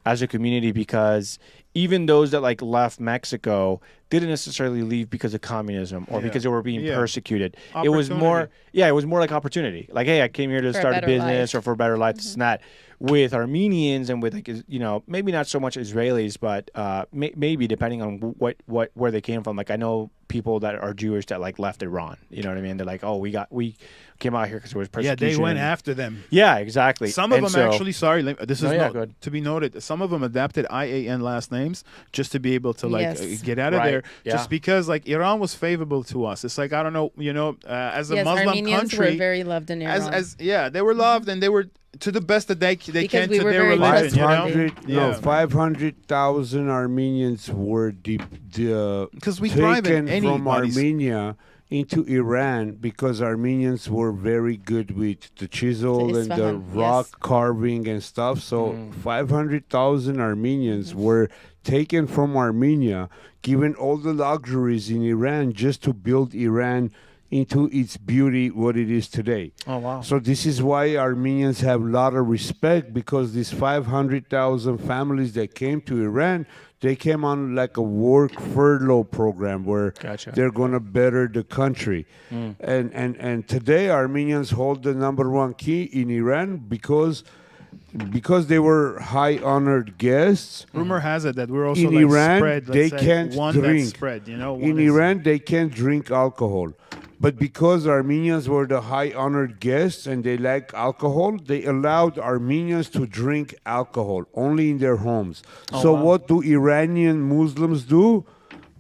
C: as a community, because even those that like left Mexico didn't necessarily leave because of communism or because they were being persecuted. It was more, it was more like opportunity. Like, hey, I came here to start a business or for a better life, this and that. With Armenians and with, like, maybe not so much Israelis, but maybe depending on where they came from. Like, I know people that are Jewish that like left Iran. You know what I mean? They're like, oh, we came out here because there was persecution.
D: Yeah, they went after them.
C: Yeah, exactly.
D: Some of them actually, sorry, this is to be noted. Some of them adapted IAN last names just to be able to get out of there.
C: Yeah.
D: Just because like Iran was favorable to us. It's like, I don't know, as a Muslim
E: Armenians
D: country,
E: were very loved in Iran.
D: they were loved and they were to the best that they can
E: we
D: to
E: were
D: their
E: very
D: religion.
B: 500,000 Armenians were
D: because we thrive in
B: from Armenia into Iran because Armenians were very good with the chisel and the rock carving and stuff. So 500,000 Armenians were taken from Armenia, given all the luxuries in Iran just to build Iran into its beauty, what it is today.
C: Oh, wow.
B: So this is why Armenians have a lot of respect, because these 500,000 families that came to Iran, they came on like a work furlough program where they're going to better the country. And today Armenians hold the #1 key in Iran because they were high honored guests.
D: Rumor has it that we're also
B: in Iran,
D: spread,
B: they can't drink.
D: Spread,
B: in Iran, they can't drink alcohol. But because Armenians were the high honored guests and they like alcohol, they allowed Armenians to drink alcohol only in their homes. What do Iranian Muslims do?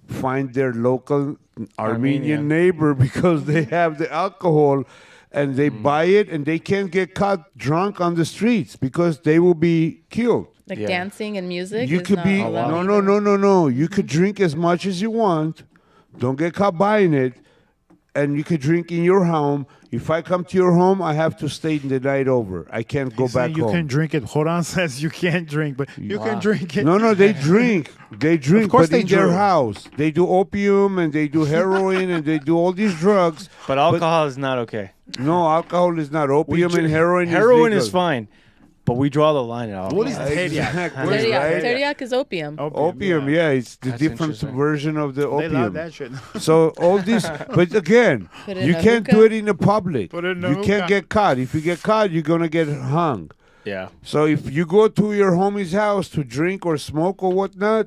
B: Find their local Armenian neighbor because they have the alcohol and they buy it, and they can't get caught drunk on the streets because they will be killed.
E: Like dancing and music?
B: You could be, no. You could drink as much as you want. Don't get caught buying it. And you could drink in your home. If I come to your home, I have to stay the night over. I can't go back home.
D: You can drink it. Joran says you can't drink, but you can drink it.
B: No, they drink. They drink,
D: of course
B: but in their house. They do opium and they do heroin and they do all these drugs.
C: But alcohol is not okay.
B: No, alcohol is not. Opium and heroin
C: is fine. But we draw the line at alcohol.
D: What is teriyak?
E: Teriyak is opium.
B: Opium, it's the different version of the opium.
D: They love that shit.
B: So all this, but again, you can't do it in the public. You can't get caught. If you get caught, you're going to get hung.
C: Yeah.
B: So if you go to your homie's house to drink or smoke or whatnot,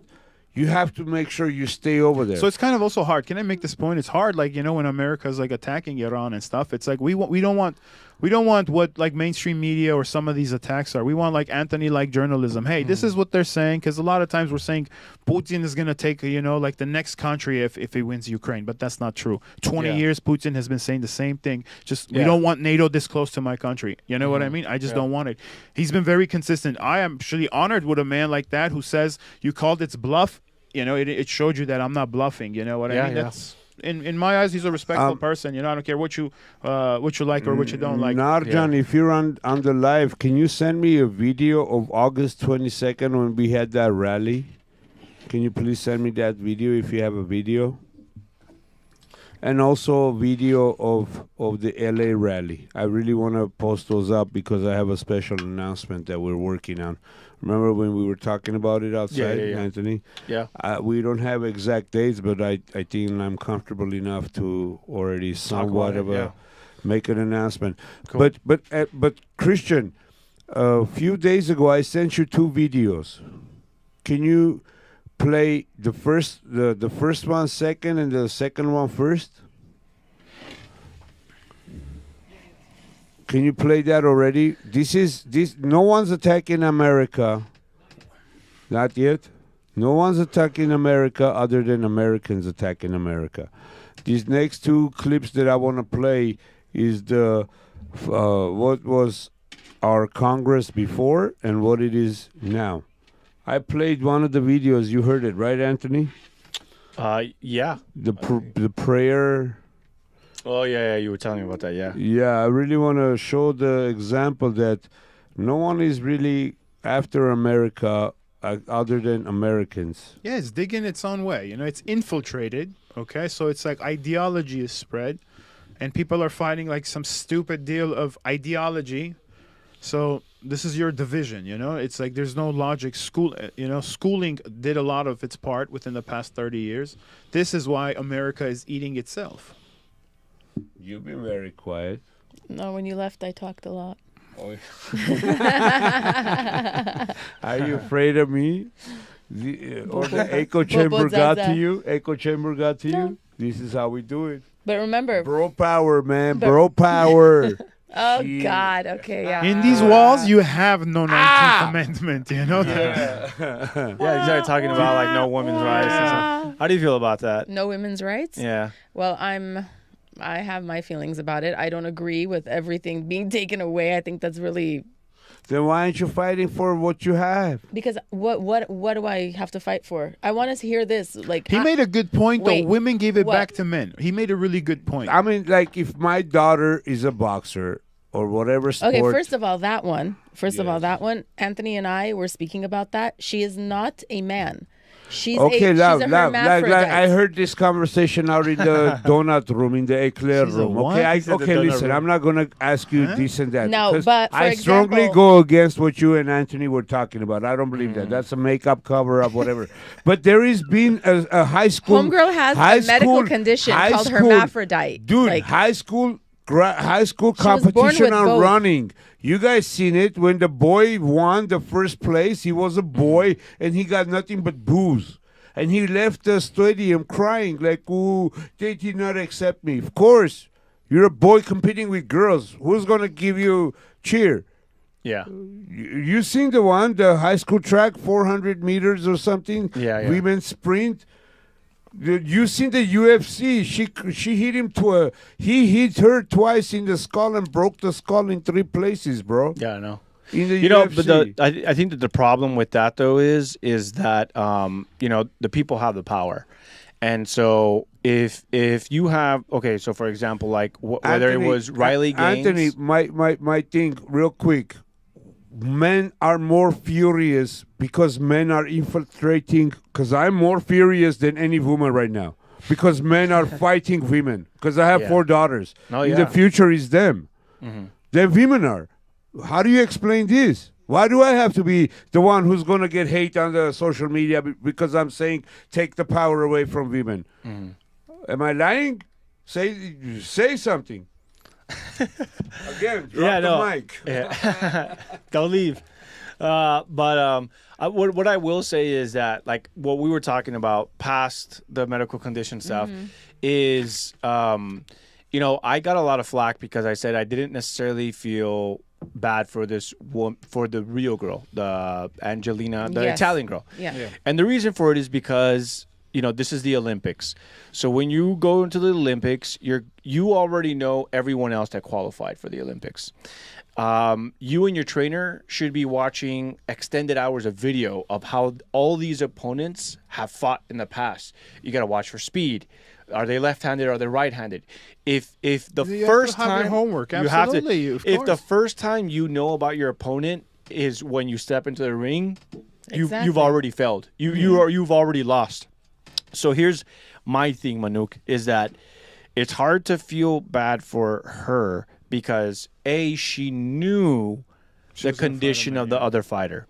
B: you have to make sure you stay over there.
D: So it's kind of also hard. Can I make this point? It's hard, like, when America's like attacking Iran and stuff. It's like we don't want what like mainstream media or some of these attacks are. We want like Anthony-like journalism. Hey, this is what they're saying, because a lot of times we're saying Putin is going to take like the next country if he wins Ukraine, but that's not true. 20 years Putin has been saying the same thing. We don't want NATO this close to my country. You know what I mean? I just don't want it. He's been very consistent. I am actually honored with a man like that who says you called it bluff. It showed you that I'm not bluffing. You know what I mean? That's in my eyes, he's a respectful person. I don't care what you like or what you don't like.
B: Narjan, if you're on the live, can you send me a video of August 22nd when we had that rally? Can you please send me that video if you have a video? And also a video of the LA rally. I really want to post those up because I have a special announcement that we're working on. Remember when we were talking about it outside, Anthony?
C: Yeah.
B: We don't have exact dates, but I think I'm comfortable enough to already somewhat make an announcement.
C: Cool.
B: But Christian, a few days ago I sent you 2 videos. Can you play the first one second and the second one first? Can you play that already? This no one's attacking America. Not yet. No one's attacking America other than Americans attacking America. These next 2 clips that I want to play is the what was our Congress before and what it is now. I played one of the videos. You heard it, right, Anthony?
C: Yeah.
B: The prayer.
C: Oh, yeah, you were telling me about that, yeah.
B: Yeah, I really want to show the example that no one is really after America other than Americans.
D: Yeah, it's digging its own way. It's infiltrated, okay? So it's like ideology is spread, and people are fighting like some stupid deal of ideology So this is your division, you know? It's like there's no logic. Schooling did a lot of its part within the past 30 years. This is why America is eating itself.
B: You've been very quiet.
E: No, when you left, I talked a lot.
B: Oh. Are you afraid of me? Or the echo chamber got to you? Echo chamber got to you? This is how we do it.
E: But remember,
B: Bro power, man. Bro power.
E: oh God, okay, yeah.
D: In these walls, you have no 19th Amendment, you know?
C: Yeah, you started talking about like no women's rights. And stuff. How do you feel about that?
E: No women's rights?
C: Yeah.
E: Well, I have my feelings about it. I don't agree with everything being taken away. I think that's really...
B: Then why aren't you fighting for what you have?
E: Because what do I have to fight for? I want to hear this. Like
D: He made a good point,
E: Wait,
D: though. Women gave it
E: what?
D: back to men. He made a really good point.
B: I mean, like, if my daughter is a boxer or whatever sport...
E: Okay, first of all, that one. Anthony and I were speaking about that. She is not a man. She's
B: Okay,
E: she's a hermaphrodite.
B: I heard this conversation out in the donut room, in the eclair
D: She's a
B: room.
D: what?
B: Okay,
D: He said the
B: okay,
D: donut
B: listen,
D: room.
B: I'm not going to ask you this and that.
E: No,
B: because
E: but for
B: I strongly
E: example-
B: go against what you and Anthony were talking about. I don't believe that. That's a makeup cover-up, whatever. But there has been a high school...
E: Homegirl has a medical condition called hermaphrodite.
B: Dude,
E: Like-
B: high school
E: was born
B: competition
E: with
B: on
E: both.
B: running. You guys seen it when the boy won the first place. He was a boy and he got nothing but booze. And he left the stadium crying like, "Ooh, they did not accept me." Of course, you're a boy competing with girls. Who's gonna give you cheer?
C: Yeah.
B: You seen the one, the high school track, 400 meters or something?
C: Yeah.
B: Women's sprint. You seen the UFC? She hit him he hit her twice in the skull and broke the skull in 3 places, bro.
C: Yeah, I know.
B: In the
C: You know,
B: UFC.
C: but I think that the problem with that though is that the people have the power, and so if you have so for example, like whether
B: Anthony,
C: it was Riley Gaines,
B: Anthony, my thing, real quick. Men are more furious because men are infiltrating. Because I'm more furious than any woman right now. Because men are fighting women. Because I have 4 daughters.
C: Oh,
B: In
C: yeah.
B: the future, is them. Then women are. How do you explain this? Why do I have to be the one who's going to get hate on the social media because I'm saying take the power away from women? Am I lying? Say something. Again, drop the mic.
C: Yeah. Don't leave. What I will say is that, like, what we were talking about past the medical condition stuff is, I got a lot of flack because I said I didn't necessarily feel bad for for the Rio girl, the Angelina, the
E: Yes.
C: Italian girl.
E: Yeah.
C: And the reason for it is because this is the Olympics. So when you go into the Olympics, you already know everyone else that qualified for the Olympics. You and your trainer should be watching extended hours of video of how all these opponents have fought in the past. You got to watch for speed. Are they left-handed? Are they right-handed? If the
D: You
C: first
D: have to have
C: time
D: your homework,
C: you have to,
D: absolutely, of
C: if the
D: course.
C: first time you know about your opponent is when you step into the ring, you've
E: Exactly.
C: already failed. You've already lost. So here's my thing, Manuk, is that it's hard to feel bad for her because she knew the condition of the other fighter.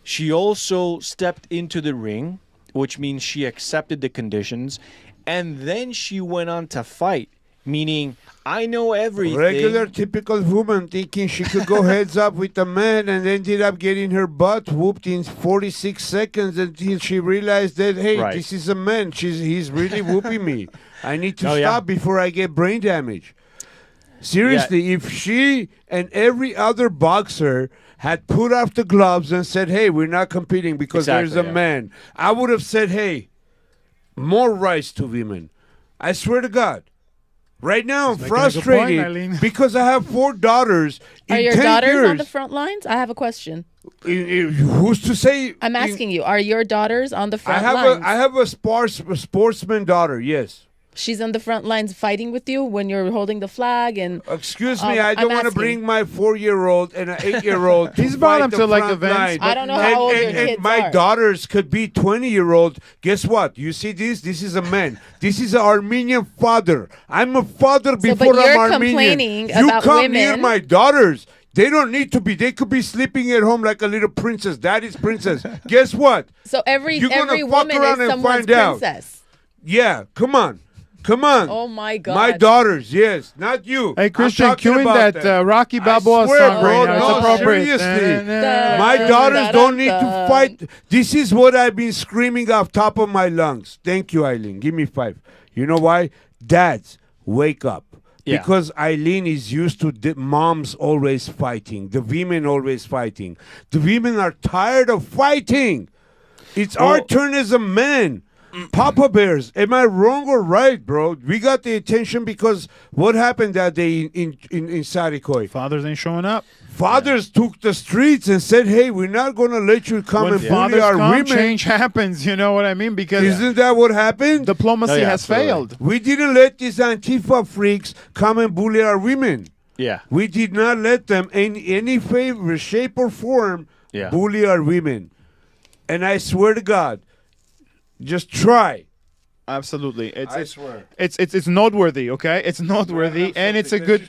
C: She also stepped into the ring, which means she accepted the conditions, and then she went on to fight. Meaning, I know everything.
B: Regular, typical woman thinking she could go heads up with a man and ended up getting her butt whooped in 46 seconds until she realized that, hey,
C: Right.
B: this is a man. He's really whooping me. I need to
C: Oh, yeah.
B: stop before I get brain damage. Seriously, if she and every other boxer had put off the gloves and said, hey, we're not competing because there's a
C: yeah.
B: man, I would have said, hey, more rights to women. I swear to God. Right now, I'm
D: making a good point,
B: frustrated
D: Eileen.
B: because I have 4 daughters.
E: Are
B: In
E: your
B: 10
E: daughters
B: years,
E: on the front lines? I have a question.
B: who's to say?
E: I'm asking you, are your daughters on the
B: I
E: front
B: have
E: lines?
B: I have a sportsman daughter. Yes.
E: She's on the front lines fighting with you when you're holding the flag and
B: Excuse me, I
E: I'm
B: don't want to
E: asking.
B: bring my 4-year-old and an 8-year-old.
D: He's brought them to, like, events,
B: line.
D: but
E: I don't know how old your kids
B: my
E: are.
B: daughters could be 20-year-old. Guess what? You see this? This is a man. This is an Armenian father. I'm a father
E: but
B: before
E: you're
B: I'm Armenian.
E: complaining
B: You
E: about
B: come near
E: women.
B: my daughters. They don't need to be. They could be sleeping at home like a little princess. Daddy's princess. Guess what?
E: So every
B: You're gonna
E: every
B: fuck
E: woman
B: around
E: is
B: and
E: someone's
B: find out.
E: princess.
B: Yeah, come on. Come on.
E: Oh my God.
B: My daughters, yes, not you.
D: Hey,
B: I'm
D: Christian,
B: talking
D: cueing
B: about
D: that Rocky Balboa
B: I swear,
D: song
B: bro,
D: right now.
B: no,
D: It's appropriate.
B: seriously. My daughters don't need to fight. This is what I've been screaming off top of my lungs. Thank you, Eileen. Give me 5. You know why? Dads, wake up.
C: Yeah.
B: Because Eileen is used to the moms always fighting, the women always fighting. The women are tired of fighting. It's our turn as a man. Papa Bears, am I wrong or right, bro? We got the attention because what happened that day in Sarikoi?
D: Fathers ain't showing up.
B: Fathers took the streets and said, hey, we're not going to let you come
D: When
B: and bully
D: fathers
B: our
D: come,
B: women.
D: change happens. You know what I mean? Because
B: Isn't that what happened?
D: diplomacy
C: Oh, yeah,
D: has
C: absolutely.
D: failed.
B: We didn't let these Antifa freaks come and bully our women.
C: Yeah.
B: We did not let them in any favor, shape, or form bully our women. And I swear to God, just try.
D: Absolutely,
B: I swear.
D: it's noteworthy. Okay, it's noteworthy, and it's a good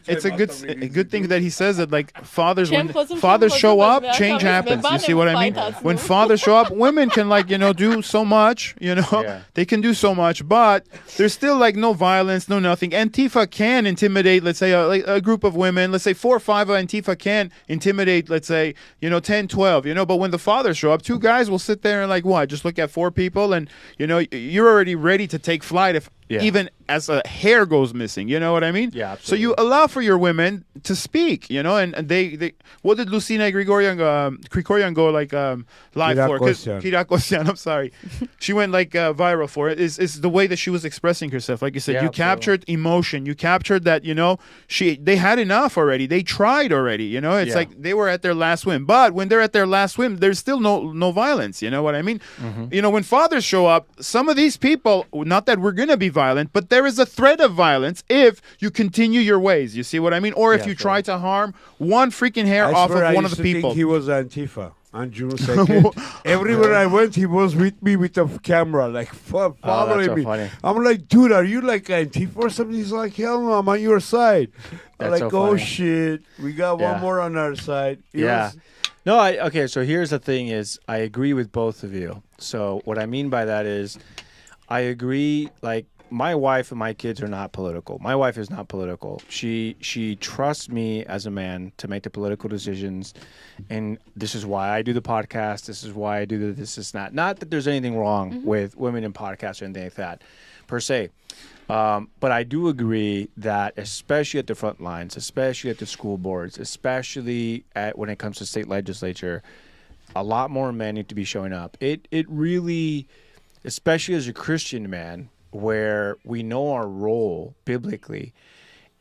D: thing that he says that like fathers when fathers show up, change happens. You see what I mean? When fathers show up, women can like do so much. They can do so much, but there's still like no violence, no nothing. Antifa can intimidate, let's say a group of women. Let's say 4 or 5 of Antifa can intimidate, let's say 10, 12. But when the fathers show up, 2 guys will sit there and like what? Just look at 4 people, and you're already ready to take flight if even as a hair goes missing. You know what I mean?
C: Yeah,
D: so you allow for your women to speak, and they what did Lucina Grigoryan go like live for? Kiragosyan, I'm sorry. She went like viral for it. Is the way that she was expressing herself. Like you said, you captured emotion. You captured that, they had enough already. They tried already, It's like they were at their last whim. But when they're at their last whim, there's still no violence. You know what I mean?
C: Mm-hmm.
D: When fathers show up, some of these people, not that we're going to be violent, but there is a threat of violence if you continue your ways. You see what I mean? Or if you try to harm one freaking hair off of one of the people.
B: Think he was Antifa on June 2nd. Everywhere I went, he was with me with the camera, like following me.
C: Funny.
B: I'm like, dude, are you like Antifa or something? He's like, hell no, I'm on your side. I'm
C: That's
B: like,
C: so
B: oh
C: funny.
B: shit, we got one more on our side.
C: No, okay, so here's the thing is I agree with both of you. So what I mean by that is I agree, like, my wife and my kids are not political. My wife is not political. She trusts me as a man to make the political decisions, and this is why I do the podcast. This is why I do this is not that there's anything wrong with women in podcasts or anything like that, per se. But I do agree that especially at the front lines, especially at the school boards, especially when it comes to state legislature, a lot more men need to be showing up. It really, especially as a Christian man, where we know our role biblically,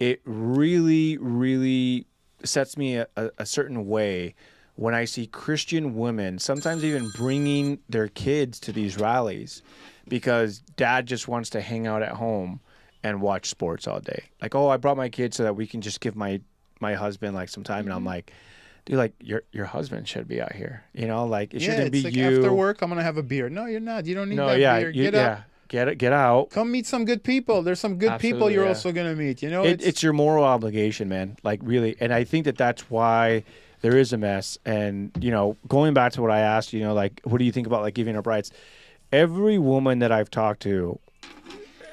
C: it really, really sets me a certain way when I see Christian women sometimes even bringing their kids to these rallies because dad just wants to hang out at home and watch sports all day. Like, oh, I brought my kids so that we can just give my husband like some time. And I'm like, dude, like your husband should be out here. Like it shouldn't be
D: like
C: you.
D: After work, I'm gonna have a beer. No, you're not. You don't need that beer. Get up.
C: Get out.
D: Come meet some good people. There's some good people you're also going to meet.
C: It's your moral obligation, man. Like, really. And I think that's why there is a mess. And, going back to what I asked, like, what do you think about, like, giving up rights? Every woman that I've talked to,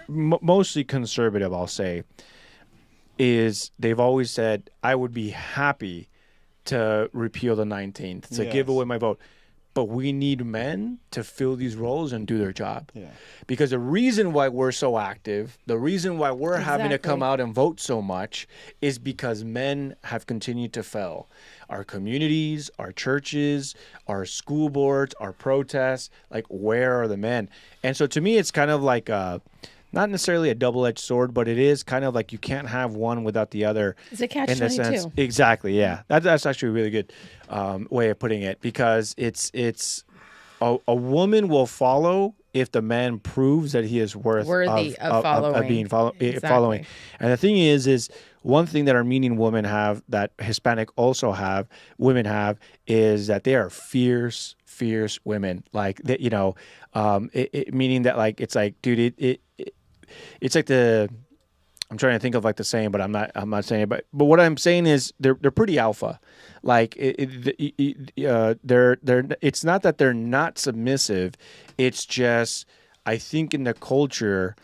C: mostly conservative, I'll say, is they've always said, I would be happy to repeal the 19th, to give away my vote. But we need men to fill these roles and do their job. Yeah. Because the reason why we're so active, the reason why we're having to come out and vote so much is because men have continued to fail. Our communities, our churches, our school boards, our protests, like where are the men? And so to me, it's kind of like not necessarily a double-edged sword, but it is kind of like you can't have one without the other.
E: It's a catch-22.
C: Exactly, yeah. That's actually a really good way of putting it because it's a woman will follow if the man proves that he is worthy of following. And the thing is one thing that Armenian women have that Hispanic also have, women have, is that they are fierce women. Like, meaning that, like, it's like, dude, it's like I'm trying to think of like the saying, but I'm not saying it. But what I'm saying is they're pretty alpha. Like they're it's not that they're not submissive. It's just I think in the culture,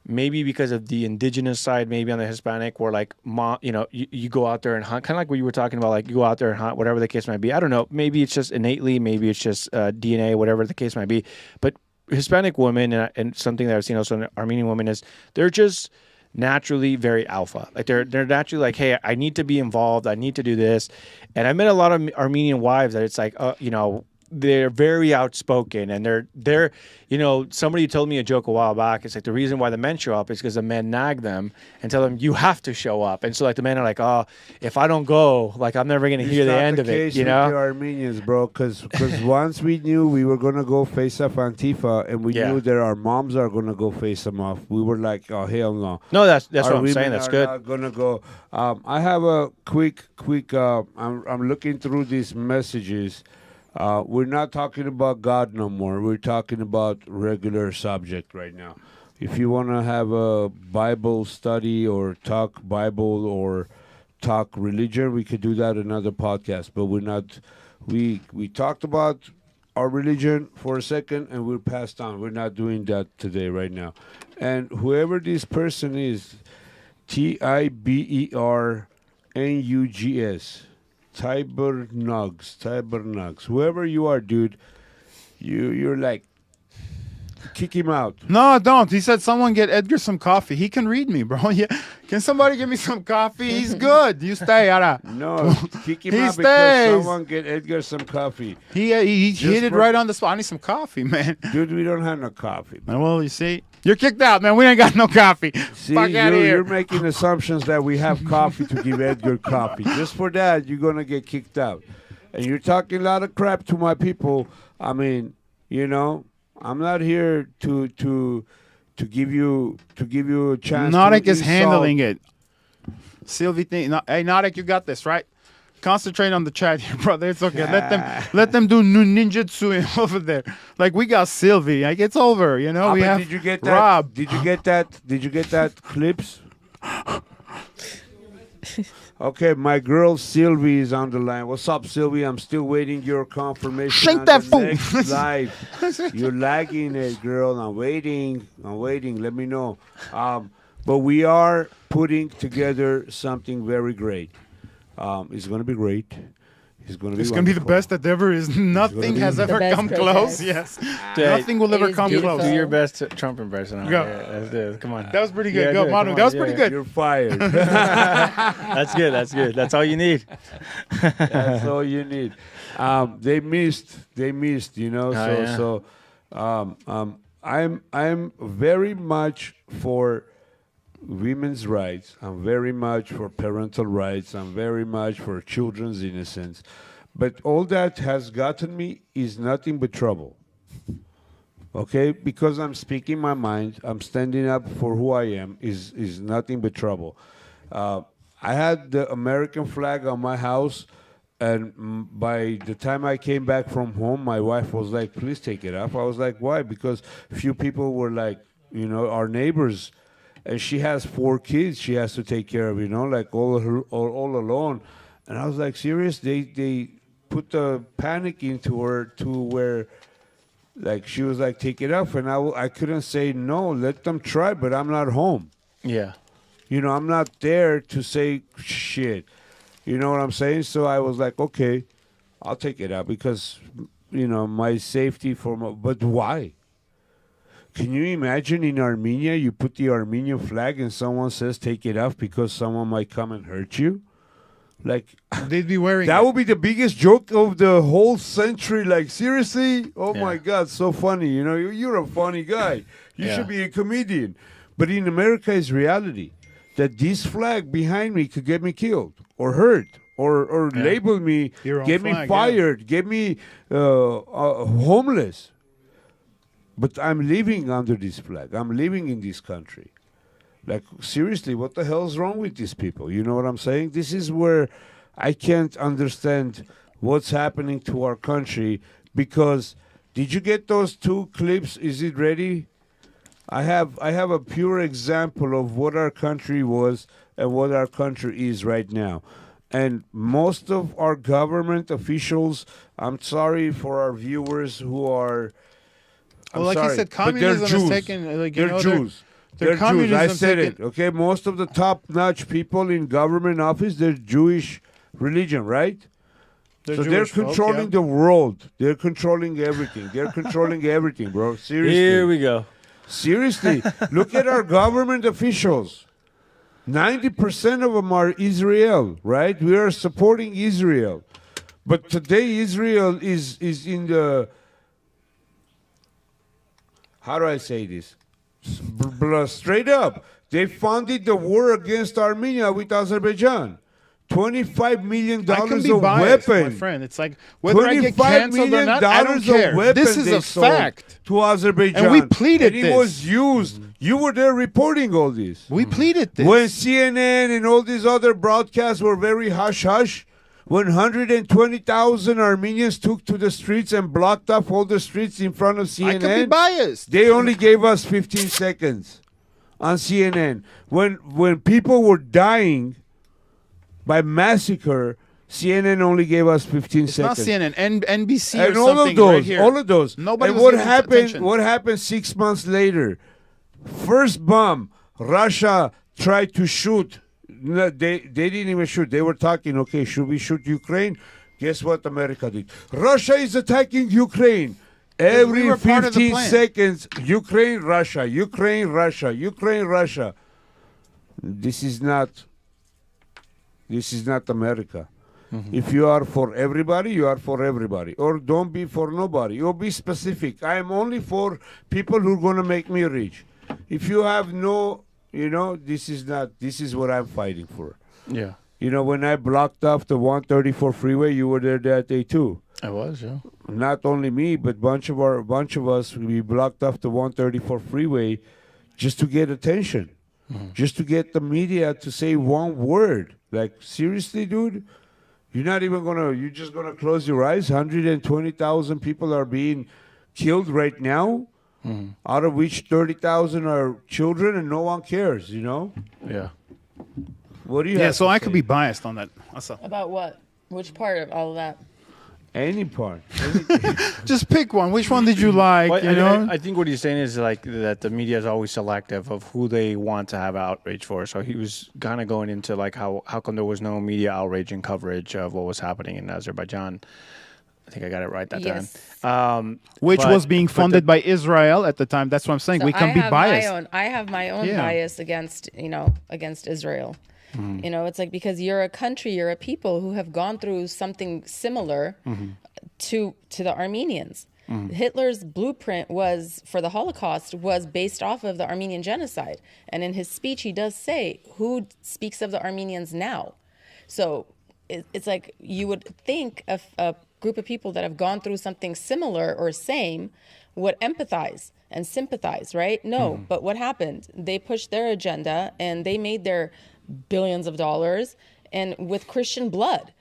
C: maybe because of the indigenous side, maybe on the Hispanic, where like you go out there and hunt, kind of like what you were talking about, like you go out there and hunt, whatever the case might be. I don't know. Maybe it's just innately, maybe it's just DNA, whatever the case might be. But Hispanic women and something that I've seen also in Armenian women is they're just naturally very alpha. Like they're naturally like, hey, I need to be involved. I need to do this. And I met a lot of Armenian wives that it's like, they're very outspoken, and they're somebody told me a joke a while back. It's like the reason why the men show up is because the men nag them and tell them you have to show up. And so like the men are like, oh, if I don't go, like I'm never gonna hear the end of it. You know,
B: the Armenians, bro, because once we knew we were gonna go face off Antifa, and we knew that our moms are gonna go face them off, we were like, oh hell no.
C: No, that's what I'm saying. That's good.
B: Not gonna go. I have a quick. I'm looking through these messages. We're not talking about God no more. We're talking about regular subject right now. If you want to have a Bible study or talk Bible or talk religion, we could do that in another podcast. But we're not. We talked about our religion for a second and we're passed on. We're not doing that today right now. And whoever this person is, TIBERNUGS. Nugs, whoever you are, dude, you're like, kick him out.
D: No, don't. He said someone get Edgar some coffee. He can read me, bro. Yeah. Can somebody give me some coffee? He's good. You stay, Ara.
B: No, kick him out because someone get Edgar some coffee.
D: He hit it right on the spot. I need some coffee, man.
B: Dude, we don't have no coffee.
D: Well, you see, you're kicked out, man. We ain't got no coffee.
B: See,
D: Fuck out of here.
B: You're making assumptions that we have coffee to give Edgar coffee. Just for that, you're gonna get kicked out. And you're talking a lot of crap to my people. I mean, I'm not here to give you a chance.
D: Narek is handling it. Sylvie, hey Narek, you got this, right? Concentrate on the chat here, brother. It's okay. Let them do ninjutsu over there. Like we got Sylvie. Like it's over. We have.
B: Did you get that?
D: Rob.
B: Did you get that clips? Okay, my girl Sylvie is on the line. What's up, Sylvie? I'm still waiting your confirmation.
D: Shake
B: on
D: that
B: the
D: fool.
B: next live. You're lagging it, girl. I'm waiting. Let me know. But we are putting together something very great. It's going to be great. It's going to be
D: the best that ever is. Nothing has ever come close. Yes. Nothing will ever come close.
C: Do your best Trump impression.
D: Go.
C: Yeah, let's do it. Come on.
D: That was pretty good. Go, Manuk. That was pretty good.
B: You're fired.
C: That's good. That's all you need.
B: That's all you need. They missed. I'm very much for women's rights. I'm very much for parental rights. I'm very much for children's innocence. But all that has gotten me is nothing but trouble. Okay? Because I'm speaking my mind, I'm standing up for who I am, is nothing but trouble. I had the American flag on my house, and by the time I came back from home, my wife was like, please take it off. I was like, why? Because few people were like, our neighbors, and she has 4 kids she has to take care of, like all alone. And I was like, serious? They put the panic into her to where, like, she was like, take it off. And I couldn't say no, let them try, but I'm not home.
C: Yeah.
B: I'm not there to say shit. You know what I'm saying? So I was like, okay, I'll take it out because, my safety but why? Can you imagine in Armenia, you put the Armenian flag and someone says take it off because someone might come and hurt you? Like,
D: they'd be wearing
B: that
D: it.
B: would be the biggest joke of the whole century. Like, seriously? Oh my God, so funny. You're a funny guy. You should be a comedian. But in America, it's reality that this flag behind me could get me killed or hurt or label me, get me fired, get me homeless. But I'm living under this flag. I'm living in this country. Like, seriously, what the hell's wrong with these people? You know what I'm saying? This is where I can't understand what's happening to our country because did you get those 2 clips? Is it ready? I have a pure example of what our country was and what our country is right now. And most of our government officials, I'm sorry for our viewers who are, I'm
D: Well, like
B: sorry,
D: you said,
B: but they're
D: communism is
B: Jews.
D: taken. Like, you
B: They're
D: know,
B: Jews.
D: They're
B: They're Jews. I
D: communism
B: said
D: taken-
B: it. Okay, most of the top-notch people in government office, they're Jewish religion, right? So they're
D: Jewish folk,
B: controlling
D: yeah.
B: the world. They're controlling everything. They're controlling everything, bro. Seriously.
C: Here we go.
B: Seriously, look at our government officials. 90% of them are Israel, right? We are supporting Israel. But today Israel is in the, how do I say this? Straight up, they funded the war against Armenia with Azerbaijan. $25 million
D: I can be
B: of
D: biased, my
B: weapons.
D: friend. It's like whether I get
B: $25
D: canceled or not, I don't
B: of
D: care.
B: weapons
D: This is
B: they
D: a
B: sold
D: fact.
B: to Azerbaijan.
D: And we pleaded
B: and it
D: this.
B: was used. You were there reporting all this.
D: We pleaded this.
B: When CNN and all these other broadcasts were very hush-hush, when 120,000 Armenians took to the streets and blocked off all the streets in front of CNN,
D: I can be biased.
B: they only gave us 15 seconds on CNN. When people were dying by massacre, CNN only gave us 15
D: It's
B: seconds.
D: not CNN, NBC
B: And
D: or
B: all
D: something
B: of those,
D: right here.
B: all of those.
D: Nobody
B: and
D: was
B: what
D: giving
B: happened?
D: attention.
B: What happened 6 months later? First bomb, Russia tried to shoot. No, they didn't even shoot. They were talking. Okay, should we shoot Ukraine? Guess what America did? Russia is attacking Ukraine. Every
D: we were part of the
B: 15
D: plan.
B: seconds, Ukraine, Russia, Ukraine, Russia, Ukraine, Russia. This is not America. If you are for everybody, you are for everybody. Or don't be for nobody. Or be specific. I am only for people who are going to make me rich. If you have no, this is what I'm fighting for.
C: Yeah.
B: When I blocked off the 134 freeway, you were there that day too.
C: I was, yeah.
B: Not only me, but bunch of us, we blocked off the 134 freeway just to get attention. Just to get the media to say one word. Like, seriously, dude? You're just gonna close your eyes? 120,000 people are being killed right now, out of which 30,000 are children, and no one cares,
C: Yeah.
B: What do you
D: Yeah,
B: have
D: so
B: to
D: I
B: say?
D: could be biased on that.
E: About what? Which part of all of that?
B: Any part.
D: Just pick one. Which one did you like?
C: Well, I think what he's saying is like that the media is always selective of who they want to have outrage for. So he was kind of going into like how come there was no media outrage and coverage of what was happening in Azerbaijan. I think I got it right that time.
D: Which
C: but-
D: was being
C: but
D: funded by Israel at the time. That's what I'm saying.
E: So
D: we can be biased.
E: I have my own
D: Yeah.
E: bias against Israel. It's like because you're a country, you're a people who have gone through something similar to the Armenians. Hitler's blueprint for the Holocaust was based off of the Armenian genocide. And in his speech, he does say, who speaks of the Armenians now? So it's like you would think a group of people that have gone through something similar or same would empathize and sympathize, right? No, but what happened? They pushed their agenda and they made their billions of dollars and with Christian blood.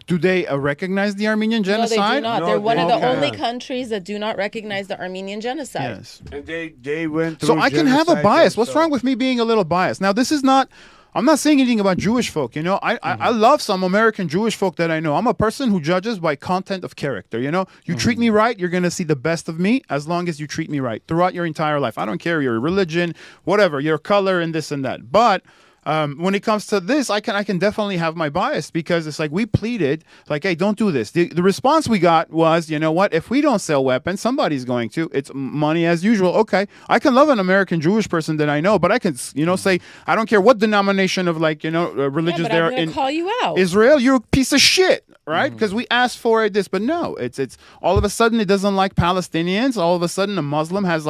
D: Do they recognize the Armenian genocide?
E: No, they do not.
B: No,
E: They're one
B: they
E: of the
B: don't.
E: only countries that do not recognize the Armenian genocide.
D: Yes.
B: And they went through
D: So I can have a
B: genocide
D: bias. What's
B: themselves.
D: wrong with me being a little biased? Now, this is not. I'm not saying anything about Jewish folk. I love some American Jewish folk that I know. I'm a person who judges by content of character. You treat me right, you're going to see the best of me as long as you treat me right throughout your entire life. I don't care your religion, whatever, your color and this and that. But when it comes to this, I can definitely have my bias because it's like we pleaded, like, hey, don't do this. The response we got was, you know what? If we don't sell weapons, somebody's going to. It's money as usual. Okay, I can love an American Jewish person that I know, but I can, say I don't care what denomination of religious
E: but
D: they
E: I'm
D: are
E: gonna
D: in
E: call you out.
D: Israel. You're a piece of shit, right? Because we asked for this, but no, it's all of a sudden it doesn't like Palestinians. All of a sudden a Muslim has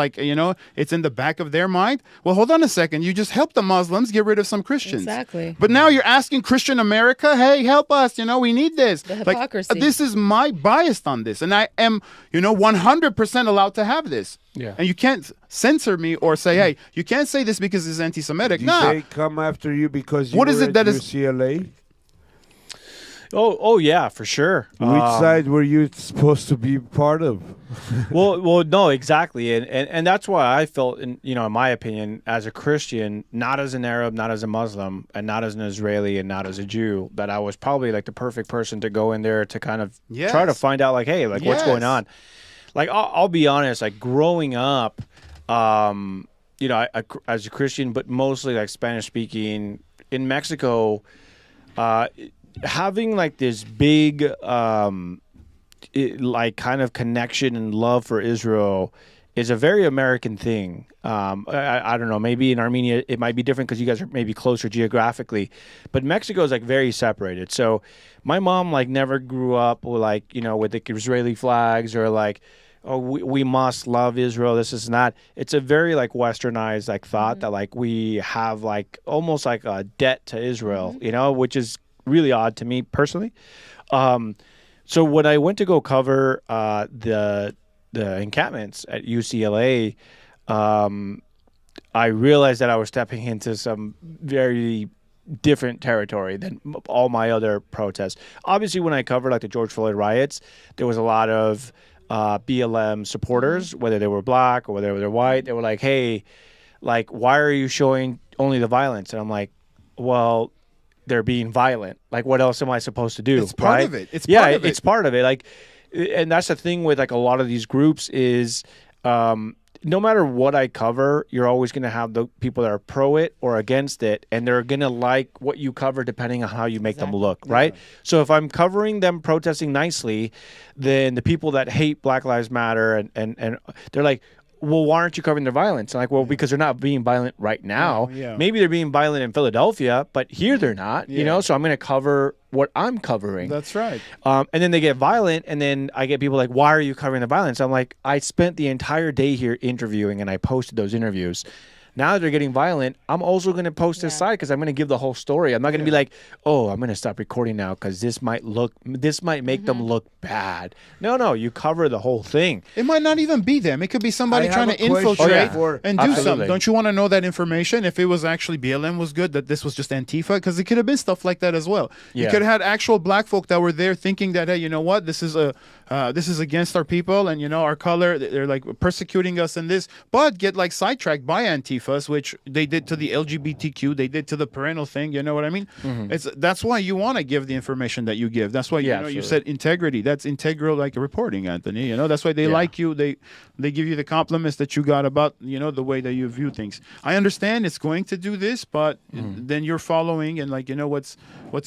D: it's in the back of their mind. Well, hold on a second. You just helped the Muslims get rid of some Christians.
E: Exactly.
D: But now you're asking Christian America, hey, help us. We need this.
E: The hypocrisy.
D: This is my bias on this. And I am, 100% allowed to have this.
C: Yeah.
D: And you can't censor me or say, hey, you can't say this because it's anti-Semitic.
B: Did
D: Nah.
B: they come after you because you
D: What
B: were
D: is it
B: at
D: that is-
B: UCLA?
C: Oh yeah, for sure.
B: Which side were you supposed to be part of?
C: well, no, exactly, and that's why I felt, in my opinion, as a Christian, not as an Arab, not as a Muslim, and not as an Israeli, and not as a Jew, that I was probably like the perfect person to go in there to kind of try to find out, like, hey, like what's going on. Like, I'll be honest, like growing up, I, as a Christian, but mostly like Spanish speaking in Mexico, having like this big like kind of connection and love for Israel is a very American thing. I don't know, maybe in Armenia it might be different because you guys are maybe closer geographically, but Mexico is like very separated. So my mom like never grew up with like, with the Israeli flags or like, oh, we must love Israel, this is not. It's a very like westernized like thought that like we have like almost like a debt to Israel, which is really odd to me personally. So when I went to go cover the encampments at UCLA, I realized that I was stepping into some very different territory than all my other protests. Obviously, when I covered like the George Floyd riots, there was a lot of BLM supporters, whether they were black or whether they were white. They were like, hey, like, why are you showing only the violence? And I'm like, well, they're being violent. Like, what else am I supposed to do?
D: It's part of it. It's part of it.
C: It's part of it. Like, and that's the thing with like a lot of these groups is, no matter what I cover, you're always going to have the people that are pro it or against it, and they're going to like what you cover depending on how you make them look, right? Yeah. So if I'm covering them protesting nicely, then the people that hate Black Lives Matter and they're like, well, why aren't you covering their violence? I'm like, well, because they're not being violent right now. Yeah. Maybe they're being violent in Philadelphia, but here they're not, so I'm going to cover what I'm covering.
D: That's right.
C: And then they get violent, and then I get people like, why are you covering the violence? I'm like, I spent the entire day here interviewing, and I posted those interviews. Now that they're getting violent, I'm also going to post this side because I'm going to give the whole story. I'm not going to be like, oh, I'm going to stop recording now because this might make them look bad. No, you cover the whole thing.
D: It might not even be them. It could be somebody trying to infiltrate and do something. Don't you want to know that information? If it was actually BLM was good, that this was just Antifa, because it could have been stuff like that as well. You could have had actual black folk that were there thinking that, hey, you know what, this is against our people and our color. They're like persecuting us and this, but get like sidetracked by Antifa, which they did to the LGBTQ, they did to the parental thing. You know what I mean? That's why you want to give the information that you give. That's why you said integrity. That's integral, like reporting, Anthony. That's why they like you. They give you the compliments that you got about the way that you view things. I understand it's going to do this, but then you're following and like what's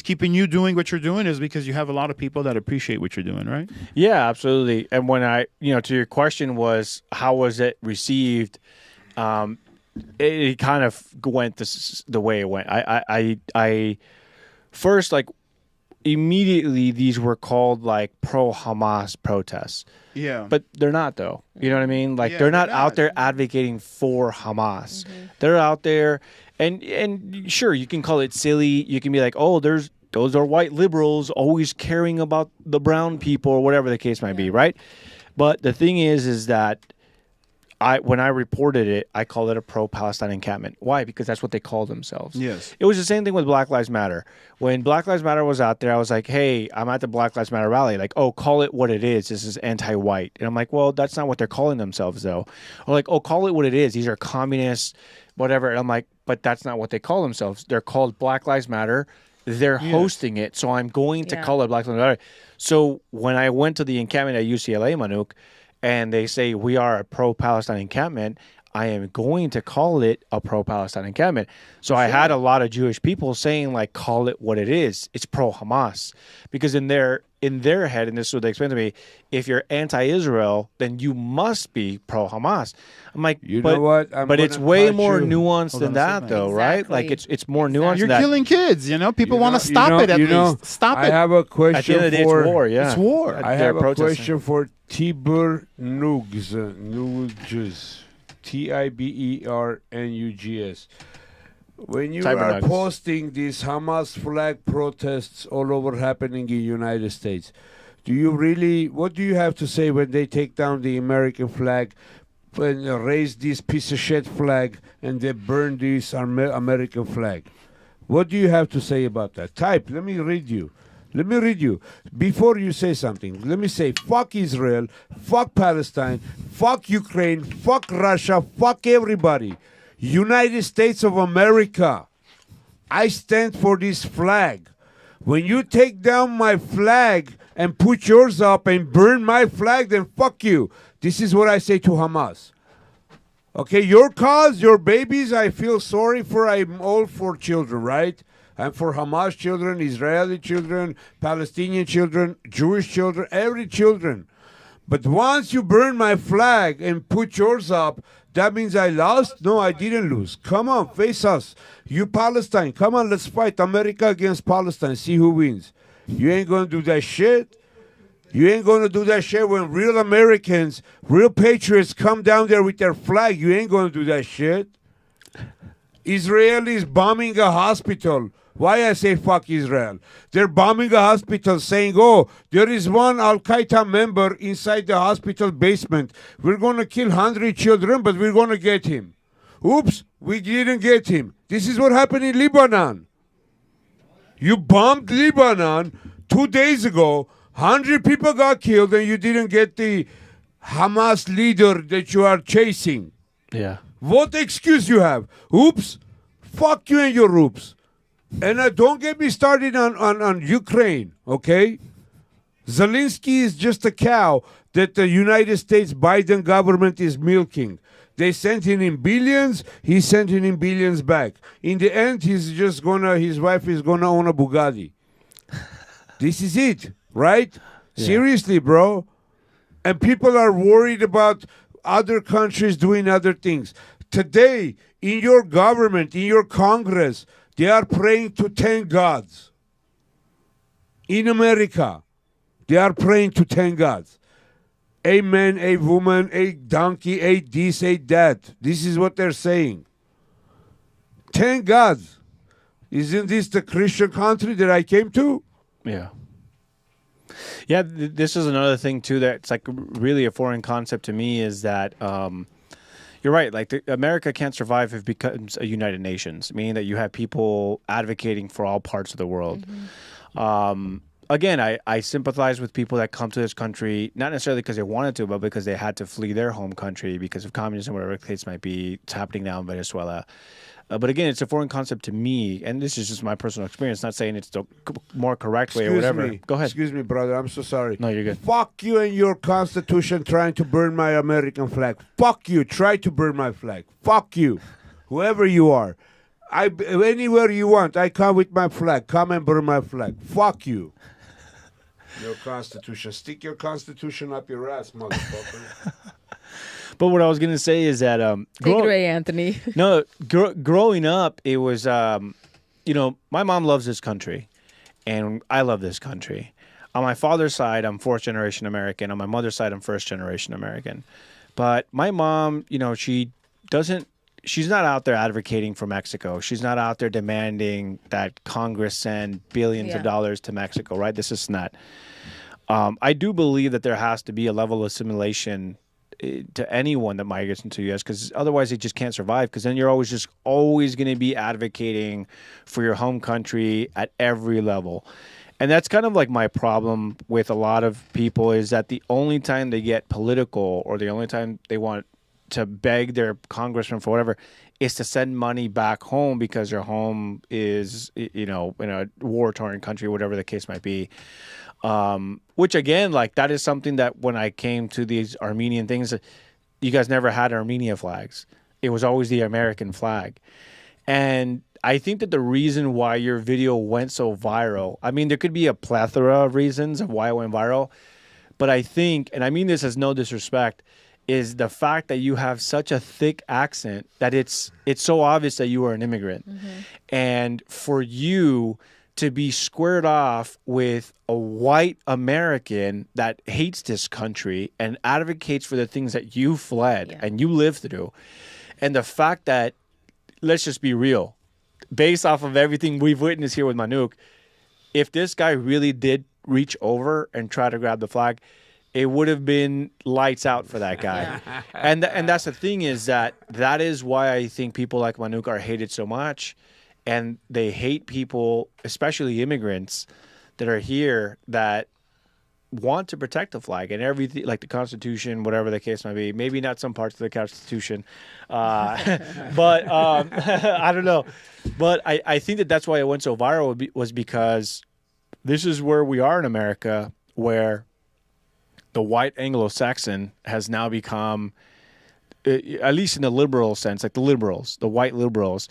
D: keeping you doing what you're doing is because you have a lot of people that appreciate what you're doing, right?
C: Yeah, absolutely. And when I to your question was how was it received? It kind of went the way it went. I first, like, immediately these were called like pro-Hamas protests. Yeah. But they're not, though. You know what I mean? Like, they're not out there advocating for Hamas. They're out there, and sure, you can call it silly. You can be like, oh, those are white liberals always caring about the brown people or whatever the case might be, right? But the thing is that when I reported it, I called it a pro-Palestine encampment. Why? Because that's what they call themselves. Yes. It was the same thing with Black Lives Matter. When Black Lives Matter was out there, I was like, hey, I'm at the Black Lives Matter rally. Like, oh, call it what it is. This is anti-white. And I'm like, well, that's not what they're calling themselves, though. Or like, oh, call it what it is. These are communists, whatever. And I'm like, but that's not what they call themselves. They're called Black Lives Matter. They're hosting it, so I'm going to call it Black Lives Matter. So when I went to the encampment at UCLA, Manuk, and they say we are a pro-Palestine encampment, I am going to call it a pro-Palestine encampment. So I had a lot of Jewish people saying, like, call it what it is. It's pro-Hamas. Because in their head, and this is what they explained to me, if you're anti-Israel, then you must be pro-Hamas. I'm like, you know what? But it's way more nuanced than that, though, right? Like, it's more nuanced than that.
D: You're killing kids, People want to stop it at least. Stop it.
B: I have a question
C: at the end of the day,
B: for...
C: It's war, yeah.
D: It's war.
B: I have a question for Tiber Nugs. Tibernugs. When you are posting these Hamas flag protests all over happening in the United States, what do you have to say when they take down the American flag and raise this piece of shit flag and they burn this American flag? What do you have to say about that? Type, let me read you. Let me read you. Before you say something, let me say, fuck Israel, fuck Palestine, fuck Ukraine, fuck Russia, fuck everybody. United States of America. I stand for this flag. When you take down my flag and put yours up and burn my flag, then fuck you. This is what I say to Hamas. Okay, your cause, your babies, I feel sorry for. I'm all for children, right? I'm for Hamas children, Israeli children, Palestinian children, Jewish children, every children. But once you burn my flag and put yours up, that means I lost? No, I didn't lose. Come on, face us. You Palestine, come on, let's fight America against Palestine. See who wins. You ain't going to do that shit. You ain't going to do that shit when real Americans, real patriots come down there with their flag. You ain't going to do that shit. Israelis bombing a hospital. Why I say fuck Israel? They're bombing a hospital saying, oh, there is one Al-Qaeda member inside the hospital basement. We're going to kill 100 children, but we're going to get him. Oops, we didn't get him. This is what happened in Lebanon. You bombed Lebanon 2 days ago. 100 people got killed, and you didn't get the Hamas leader that you are chasing.
C: Yeah.
B: What excuse you have? Oops, fuck you and your oops. And don't get me started on Ukraine, okay? Zelensky is just a cow that the United States Biden government is milking. They sent him in billions, he's sending in billions back. In the end, his wife is gonna own a Bugatti. This is it, right? Yeah. Seriously, bro. And people are worried about other countries doing other things. Today, in your government, in your Congress, they are praying to 10 gods. In America, they are praying to 10 gods. A man, a woman, a donkey, a this, a that. This is what they're saying. 10 gods. Isn't this the Christian country that I came to?
C: Yeah. Yeah, this is another thing, too, that's like really a foreign concept to me is that you're right. Like America can't survive if it becomes a United Nations, meaning that you have people advocating for all parts of the world. Mm-hmm. Again, I sympathize with people that come to this country, not necessarily because they wanted to, but because they had to flee their home country because of communism, whatever the case might be. It's happening now in Venezuela. But again, it's a foreign concept to me, and this is just my personal experience, not saying it's the more correct way or whatever. Go ahead.
B: Excuse me, brother. I'm so sorry.
C: No, you're good.
B: Fuck you and your constitution trying to burn my American flag. Fuck you. Try to burn my flag. Fuck you. Whoever you are. Anywhere you want, I come with my flag. Come and burn my flag. Fuck you. Your constitution. Stick your constitution up your ass, motherfucker.
C: But what I was going to say is that...
E: Take it away, Anthony.
C: No, growing up, it was... my mom loves this country, and I love this country. On my father's side, I'm fourth-generation American. On my mother's side, I'm first-generation American. But my mom, she's not out there advocating for Mexico. She's not out there demanding that Congress send billions of dollars to Mexico, right? This is not. I do believe that there has to be a level of assimilation to anyone that migrates into the U.S. because otherwise they just can't survive because then you're always going to be advocating for your home country at every level. And that's kind of like my problem with a lot of people is that the only time they get political or the only time they want to beg their congressman for whatever is to send money back home because their home is, in a war-torn country, whatever the case might be. Which again, like that is something that when I came to these Armenian things, you guys never had Armenia flags. It was always the American flag. And I think that the reason why your video went so viral, I mean, there could be a plethora of reasons of why it went viral, but I think, and I mean this as no disrespect, is the fact that you have such a thick accent that it's so obvious that you are an immigrant. Mm-hmm. And for you to be squared off with a white American that hates this country and advocates for the things that you fled and you lived through. And the fact that, let's just be real, based off of everything we've witnessed here with Manuk, if this guy really did reach over and try to grab the flag, it would have been lights out for that guy. Yeah. And that's the thing is that is why I think people like Manuk are hated so much. And they hate people, especially immigrants, that are here that want to protect the flag and everything, like the Constitution, whatever the case might be. Maybe not some parts of the Constitution, but I don't know. But I think that's why it went so viral was because this is where we are in America, where the white Anglo-Saxon has now become, at least in the liberal sense, like the liberals, the white liberals,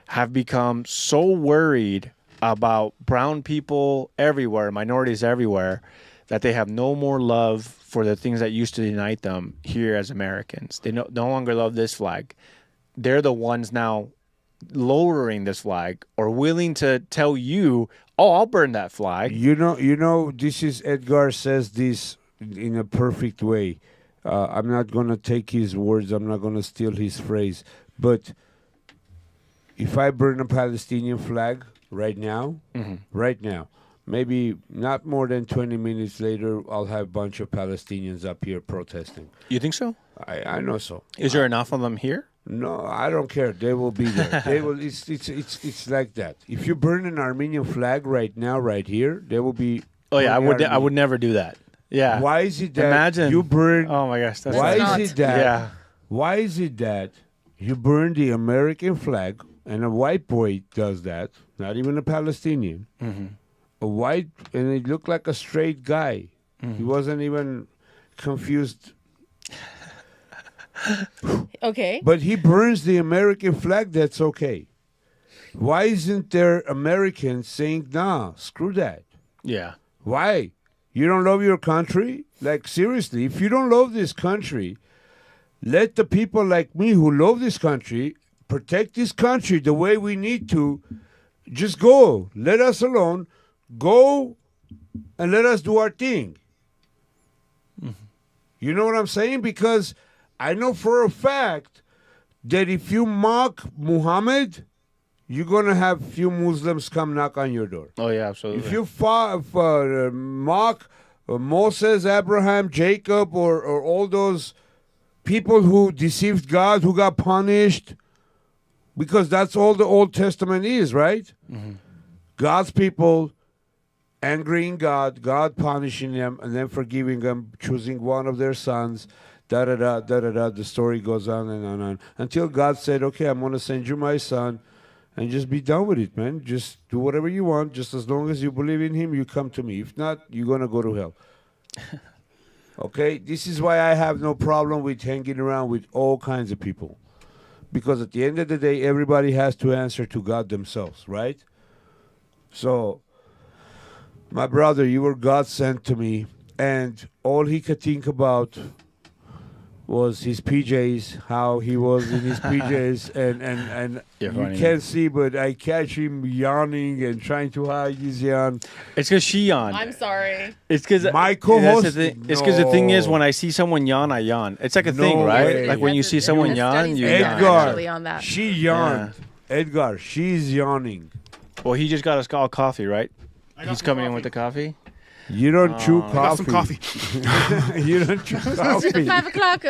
C: have become so worried about brown people everywhere, minorities everywhere, that they have no more love for the things that used to unite them here as Americans. They no longer love this flag. They're the ones now lowering this flag or willing to tell you, oh, I'll burn that flag.
B: You know, this is Edgar says this in a perfect way. I'm not going to take his words. I'm not going to steal his phrase. But if I burn a Palestinian flag right now, maybe not more than 20 minutes later, I'll have a bunch of Palestinians up here protesting.
C: You think so?
B: I know so.
C: Is there enough of them here?
B: No, I don't care. They will be there. They will. It's like that. If you burn an Armenian flag right now, right here, there will be.
C: Oh yeah, I would never do that. Yeah.
B: Why is it that
C: Imagine,
B: you burn?
C: Oh my gosh, that's
B: why is it that?
C: Yeah.
B: Why is it that you burn the American flag and a white boy does that? Not even a Palestinian.
C: Mm-hmm.
B: A white, and it looked like a straight guy.
C: Mm-hmm.
B: He wasn't even confused.
E: Okay.
B: But he burns the American flag. That's okay. Why isn't there Americans saying, nah, screw that?
C: Yeah.
B: Why? You don't love your country? Like, seriously, if you don't love this country, let the people like me who love this country protect this country the way we need to. Just go. Let us alone. Go and let us do our thing. Mm-hmm. You know what I'm saying? Because I know for a fact that if you mock Muhammad, you're going to have few Muslims come knock on your door.
C: Oh, yeah, absolutely.
B: If you mock Moses, Abraham, Jacob, or all those people who deceived God, who got punished, because that's all the Old Testament is, right? Mm-hmm. God's people angering God, God punishing them, and then forgiving them, choosing one of their sons, da-da-da, da-da-da. The story goes on and on and on. Until God said, okay, I'm going to send you my son, and just be done with it, man. Just do whatever you want. Just as long as you believe in him, you come to me. If not, you're going to go to hell. Okay? This is why I have no problem with hanging around with all kinds of people. Because at the end of the day, everybody has to answer to God themselves, right? So, my brother, you were God sent to me, and all he could think about was his PJs, how he was in his PJs, and you can't see, but I catch him yawning and trying to hide his yawn.
C: It's because she yawned.
E: I'm sorry.
C: It's because
B: my co-host.
C: It's because the thing is, when I see someone yawn, I yawn. It's like a thing, right?
B: Way.
C: Like when you see someone yawn, you yawn.
B: Edgar, she yawned. Yeah. Edgar, she's yawning.
C: Well, he just got us all coffee, right? He's coming in with the coffee.
B: You don't chew coffee.
D: I got some coffee.
B: You don't chew coffee.
E: 5 o'clock.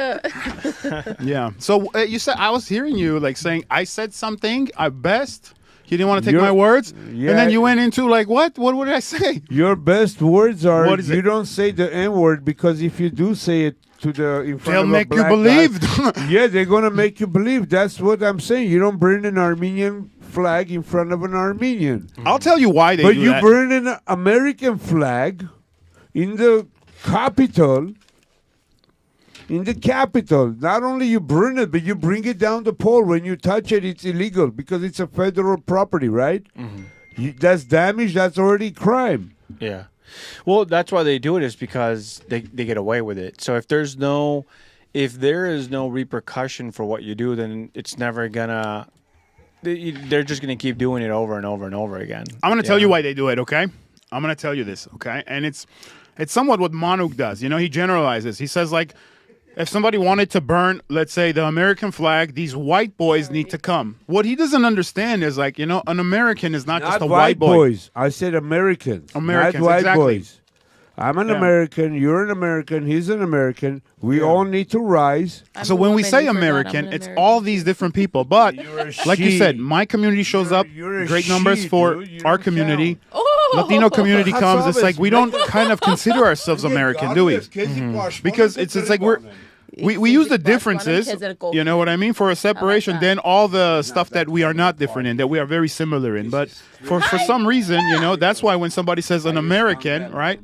D: Yeah. So you said, I was hearing you like saying I said something at best. You didn't want to take my words,
B: yeah,
D: and then you went into like what? What did I say?
B: Your best words are you
D: it?
B: don't say the N word, because if you do say it to the in front
D: they'll
B: of
D: make
B: a
D: you
B: black
D: believe.
B: guy, yeah, they're gonna make you believe. That's what I'm saying. You don't burn an Armenian flag in front of an Armenian.
D: I'll tell you why they
B: but
D: do
B: you
D: that.
B: burn an American flag in the Capitol. In the Capitol, not only you burn it, but you bring it down the pole. When you touch it, it's illegal because it's a federal property, right? Mm-hmm. That's damage. That's already crime.
C: Yeah. Well, that's why they do it, is because they get away with it. So if there is no repercussion for what you do, then it's never gonna. They're just gonna keep doing it over and over and over again.
D: I'm gonna tell you why they do it. Okay, I'm gonna tell you this. Okay, and it's somewhat what Manuk does. You know, he generalizes. He says like, if somebody wanted to burn, let's say, the American flag, these white boys need to come. What he doesn't understand is like, you know, an American is not just a white boy.
B: Boys. I said Americans.
D: Americans,
B: not white
D: exactly.
B: boys. I'm an American. You're an American. He's an American. We all need to rise.
D: So when we say American, it's all these different people. But like you said, my community shows up great numbers for our community.
E: Oh,
D: Latino community comes, it's like we don't kind of consider ourselves American, do we? Because it's like we use the differences, you know what I mean, for a separation, then all the stuff that we are not different in, that we are very similar in. But for some reason, you know, that's why when somebody says an American, right,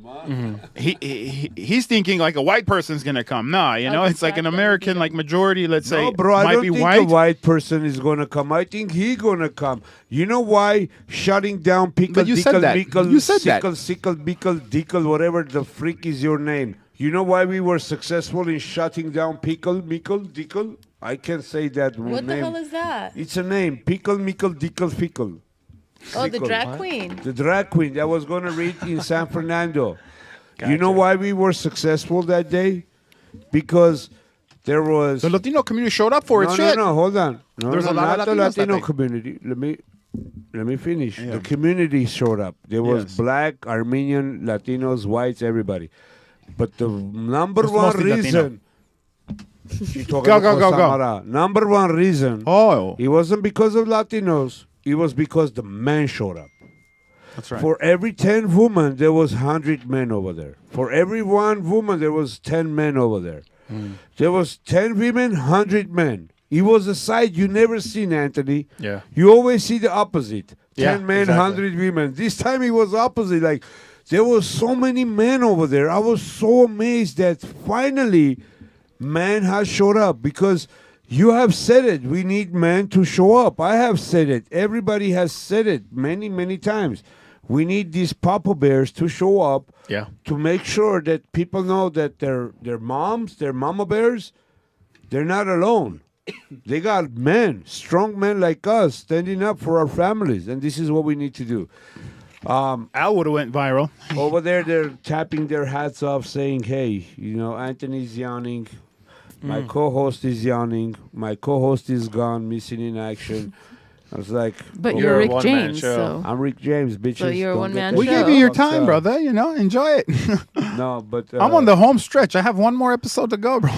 D: he's thinking like a white person's going to come. Nah, you know, it's like an American, like majority, let's say,
B: No, bro, I
D: might
B: don't
D: be
B: think
D: white.
B: a white person is going to come. I think he's going to come. You know why shutting down pickle,
D: But you said
B: dickle,
D: that.
B: mickle,
D: You said that.
B: sickle, sickle, bickle, dickle, whatever the freak is your name. You know why we were successful in shutting down pickle, mickle, dickle? I can't say that
E: What
B: name.
E: the hell is that?
B: It's a name. Pickle, mickle, dickle, fickle.
E: Oh, the
B: Fickle.
E: drag queen.
B: The drag queen that was going to read in San Fernando. You know why we were successful that day? Because there was...
D: The Latino community showed up for it.
B: No, hold on. No,
D: There's a lot
B: not
D: of
B: the
D: Latinos that
B: Latino
D: day.
B: community. Let me finish. The community showed up. There was
D: Yes.
B: black, Armenian, Latinos, whites, everybody. But the number
D: It's
B: one
D: mostly
B: reason...
D: Go.
B: Number one reason,
D: Oh,
B: it wasn't because of Latinos. It was because the men showed up.
D: that's right.
B: For every 10 women, there was 100 men over there. For every one woman, there was 10 men over there. There was 10 women, 100 men. It was a sight you never seen, Anthony.
C: Yeah.
B: You always see the opposite. 10
C: Yeah,
B: men,
C: exactly.
B: 100 women. This time it was opposite. Like, there was so many men over there. I was so amazed that finally man has showed up, because you have said it. We need men to show up. I have said it. Everybody has said it many, many times. We need these Papa Bears to show up to make sure that people know that their moms, their Mama Bears, they're not alone. They got men, strong men like us, standing up for our families, and this is what we need to do.
D: Al would have went viral.
B: Over there, they're tapping their hats off, saying, hey, you know, Anthony's yawning. My co-host is yawning. My co-host is gone, missing in action. I was like,
E: But
C: You're
E: you're
C: a
E: Rick
C: one-man
E: James,
C: show.
E: so
B: I'm Rick James, bitches.
E: So you're a
B: Don't
E: one-man
B: get
D: We
B: that
E: show.
D: gave you your
B: fucked
D: time,
B: up.
D: brother. You know, enjoy it.
B: No, but
D: I'm on the home stretch. I have one more episode to go, bro.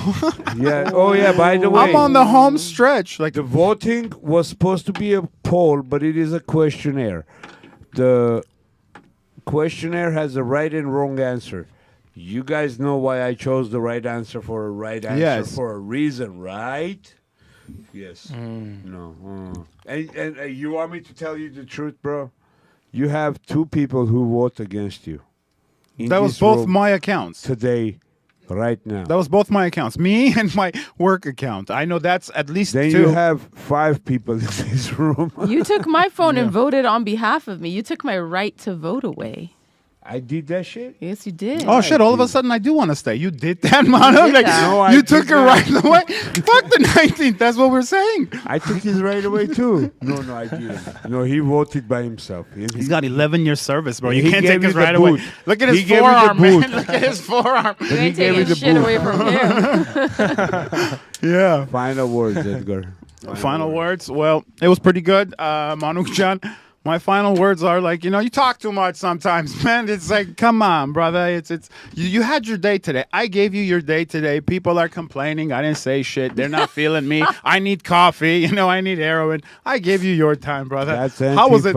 B: yeah. Oh yeah. By the way,
D: I'm on the home stretch. Like
B: the voting was supposed to be a poll, but it is a questionnaire. The questionnaire has a right and wrong answer. You guys know why I chose the right answer for a right answer
D: Yes.
B: for a reason, right? Yes. No. And you want me to tell you the truth, bro? You have two people who vote against you. In
D: that was
B: this
D: both
B: room
D: my accounts.
B: today, right now.
D: That was both my accounts. Me and my work account. I know that's at least
B: Then
D: two.
B: you have 5 people in this room.
E: you took my phone and voted on behalf of me. You took my right to vote away.
B: I did that shit.
E: Yes, you did.
D: Oh shit! All of a sudden, I do want to stay. You did that, man. I'm like,
E: that.
B: No, I
D: you
B: did
D: took it
B: not.
D: right away. Fuck the 19th. That's what we're saying.
B: I took his right away too. No, I didn't. No, he voted by himself.
D: He's got 11 years service, bro. You
B: He
D: can't
B: gave
D: take
B: me
D: his
B: the
D: right away.
B: boot.
D: Look at
B: He
D: his
B: gave me the
D: forearm, man.
B: boot.
D: Look at his forearm.
E: You ain't
B: gave me
E: taking
B: the
E: shit
B: boot.
E: away from him.
D: Yeah.
B: Final words, Edgar.
D: Final words. Well, it was pretty good, Manuk Jan. My final words are like, you know, you talk too much sometimes, man. It's like, come on, brother. It's you had your day today. I gave you your day today. People are complaining. I didn't say shit. They're not feeling me. I need coffee. You know, I need heroin. I gave you your time, brother.
B: That's Antifa.
D: How was it?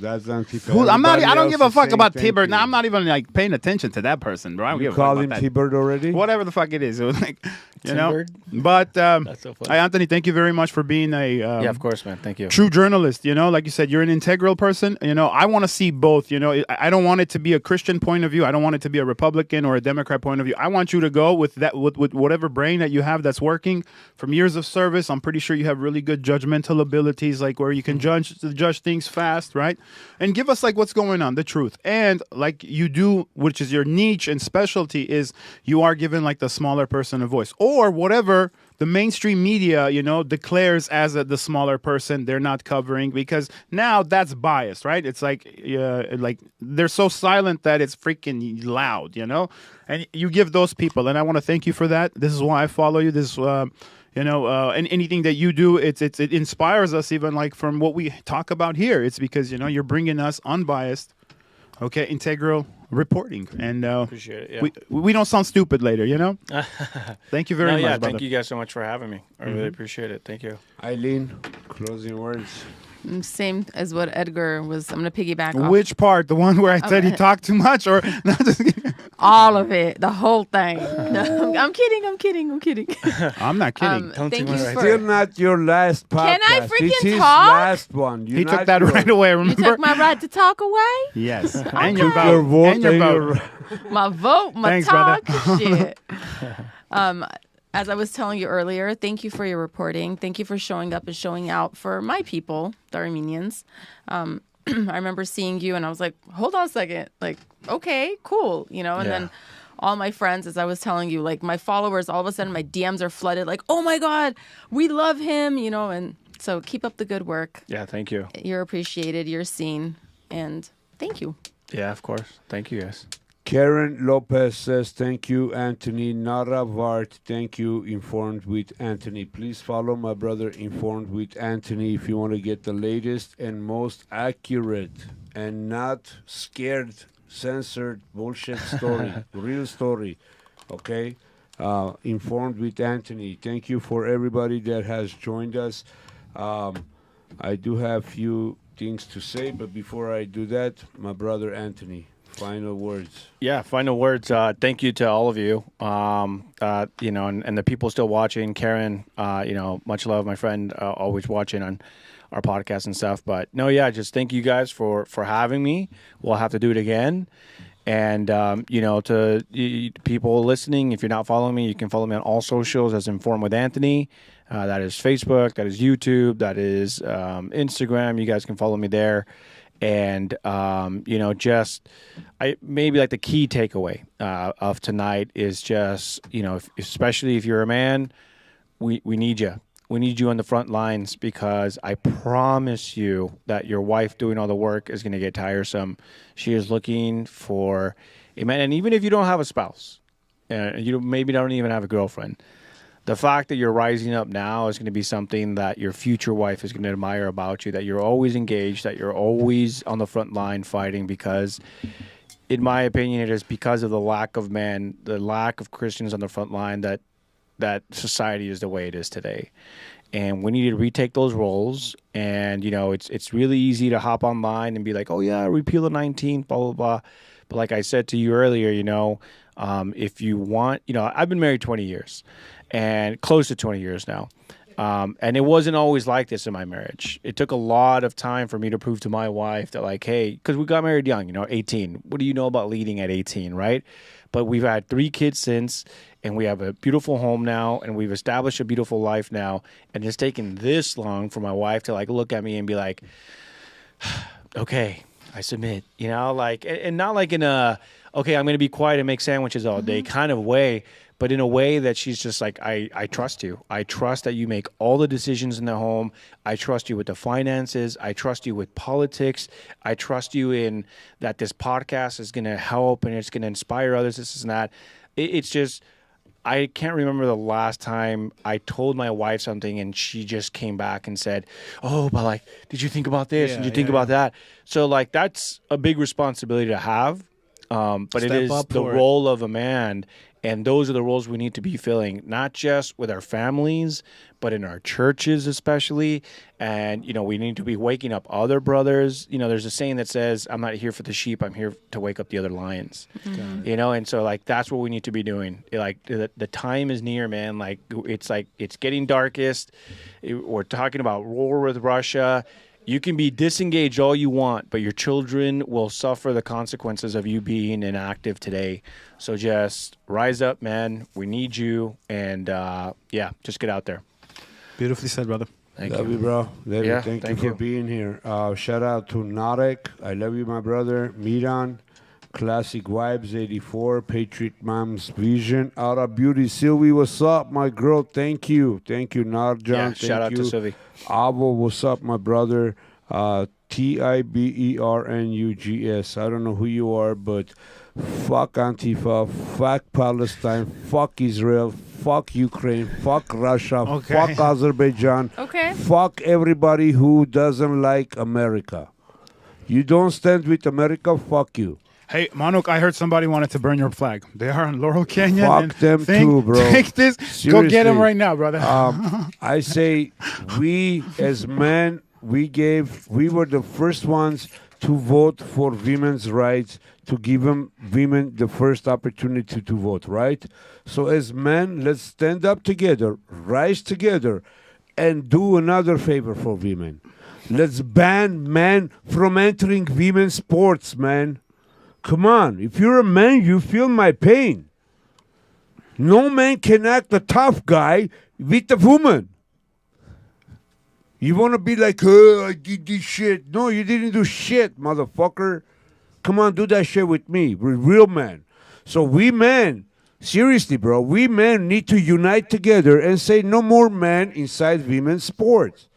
B: That's Antifa.
D: I'm not. I
B: Everybody
D: don't give
B: else
D: a
B: is
D: fuck
B: saying
D: about
B: thank
D: T-Bird.
B: you.
D: Now I'm not even like paying attention to that person, bro. I don't
B: You
D: give a fuck
B: call him
D: about that.
B: T-Bird already?
D: Whatever the fuck it is. It was like, you know.
C: T-Bird?
D: But
C: That's so funny.
D: Anthony, thank you very much for being a
C: Yeah, of course, man. Thank you.
D: true journalist. You know, like you said, you're an integral person. You know, I want to see both. You know, I don't want it to be a Christian point of view. I don't want it to be a Republican or a Democrat point of view. I want you to go with that, with whatever brain that you have that's working from years of service. I'm pretty sure you have really good judgmental abilities, like where you can judge things fast, right? And give us like what's going on, the truth. And like you do, which is your niche and specialty, is you are giving like the smaller person a voice, or whatever the mainstream media, you know, declares as the smaller person they're not covering, because now that's biased, right? It's like they're so silent that it's freaking loud, you know? And you give those people, and I want to thank you for that. This is why I follow you. This and anything that you do, it inspires us, even like from what we talk about here. It's because, you know, you're bringing us unbiased, okay, integral reporting, and
C: Appreciate it. Yeah.
D: we don't sound stupid later, you know. Thank you very much, brother.
C: Thank you guys so much for having me. I really appreciate it. Thank you.
B: Eileen, closing words.
E: Same as what Edgar was. I'm going to piggyback off.
D: Which part? The one where I said he talked too much, or not?
E: All of it, the whole thing. No, I'm kidding.
D: I'm not kidding.
E: Thank you for.
B: Still not your last podcast.
E: Can I freaking
B: it's his
E: talk?
B: last one.
D: He took that right away.
E: You
D: Remember?
E: took my right to talk away.
D: Yes,
E: Okay.
D: and your
B: Your
D: vote.
B: vote
D: And your
B: and
D: vote.
E: My vote, my
D: Thanks,
E: talk,
D: brother.
E: shit. As I was telling you earlier, thank you for your reporting. Thank you for showing up and showing out for my people, the Armenians. I remember seeing you and I was like, hold on a second. Like, okay, cool. And then all my friends, as I was telling you, like my followers, all of a sudden my DMs are flooded. Like, oh my God, we love him, and so keep up the good work.
C: Yeah, thank you.
E: You're appreciated. You're seen. And thank you.
C: Yeah, of course. Thank you, guys.
B: Karen Lopez says, thank you, Anthony. Nara Vart, thank you, Informed with Anthony. Please follow my brother, Informed with Anthony, if you want to get the latest and most accurate and not scared, censored bullshit story, real story, okay? Informed with Anthony. Thank you for everybody that has joined us. I do have few things to say, but before I do that, my brother Anthony. Final words.
C: Yeah, final words. Thank you to all of you. And the people still watching. Karen, much love, my friend, always watching on our podcast and stuff. But no, yeah, just thank you guys for having me. We'll have to do it again. And, to people listening, if you're not following me, you can follow me on all socials as Informed with Anthony. That is Facebook, that is YouTube, that is Instagram. You guys can follow me there. And, maybe like the key takeaway of tonight is just, especially if you're a man, we need you. We need you on the front lines because I promise you that your wife doing all the work is going to get tiresome. She is looking for a man. And even if you don't have a spouse, you maybe don't even have a girlfriend, the fact that you're rising up now is going to be something that your future wife is going to admire about you, that you're always engaged, that you're always on the front line fighting because, in my opinion, it is because of the lack of men, the lack of Christians on the front line that society is the way it is today. And we need to retake those roles. And, it's really easy to hop online and be like, oh, yeah, repeal the 19th, blah, blah, blah. But like I said to you earlier, if you want, I've been married 20 years. And close to 20 years now. And it wasn't always like this in my marriage. It took a lot of time for me to prove to my wife that, like, hey, because we got married young, 18. What do you know about leading at 18, right? But we've had 3 kids since, and we have a beautiful home now, and we've established a beautiful life now. And it's taken this long for my wife to, like, look at me and be like, okay, I submit, and not like in a, okay, I'm going to be quiet and make sandwiches all day kind of way, but in a way that she's just like, I trust you. I trust that you make all the decisions in the home. I trust you with the finances. I trust you with politics. I trust you in that this podcast is going to help and it's going to inspire others, this and that. It's just, I can't remember the last time I told my wife something and she just came back and said, oh, but like, did you think about this? Did you think about that? So like, that's a big responsibility to have. But it is the role of a man. And those are the roles we need to be filling, not just with our families, but in our churches especially. And, we need to be waking up other brothers. There's a saying that says, I'm not here for the sheep. I'm here to wake up the other lions. And so, like, that's what we need to be doing. Like, the time is near, man. Like, it's getting darkest. We're talking about war with Russia. You can be disengaged all you want, but your children will suffer the consequences of you being inactive today. So just rise up, man. We need you. And, just get out there.
D: Beautifully said, brother.
B: Love you, bro. Thank you for
C: you.
B: being here. Shout out to Narek. I love you, my brother. Miran. Classic Vibes 84. Patriot Mom's Vision. Ara Beauty. Sylvie, what's up, my girl? Thank you. Thank you, Narjan.
C: Shout out to Sylvie.
B: Avo, what's up, my brother? Tibernugs. I don't know who you are, but fuck Antifa, fuck Palestine, fuck Israel, fuck Ukraine, fuck Russia, fuck Azerbaijan, fuck everybody who doesn't like America. You don't stand with America, fuck you.
D: Hey, Manuk, I heard somebody wanted to burn your flag. They are in Laurel Canyon.
B: Fuck them too, bro.
D: Take this.
B: Seriously.
D: Go get them right now, brother.
B: I say we as men, we were the first ones to vote for women's rights, to give women the first opportunity to vote, right? So as men, let's stand up together, rise together, and do another favor for women. Let's ban men from entering women's sports, man. Come on, if you're a man, you feel my pain. No man can act a tough guy with a woman. You want to be like, oh, I did this shit. No, you didn't do shit, motherfucker. Come on, do that shit with me. We're real men. So we men, seriously, bro, we men need to unite together and say no more men inside women's sports.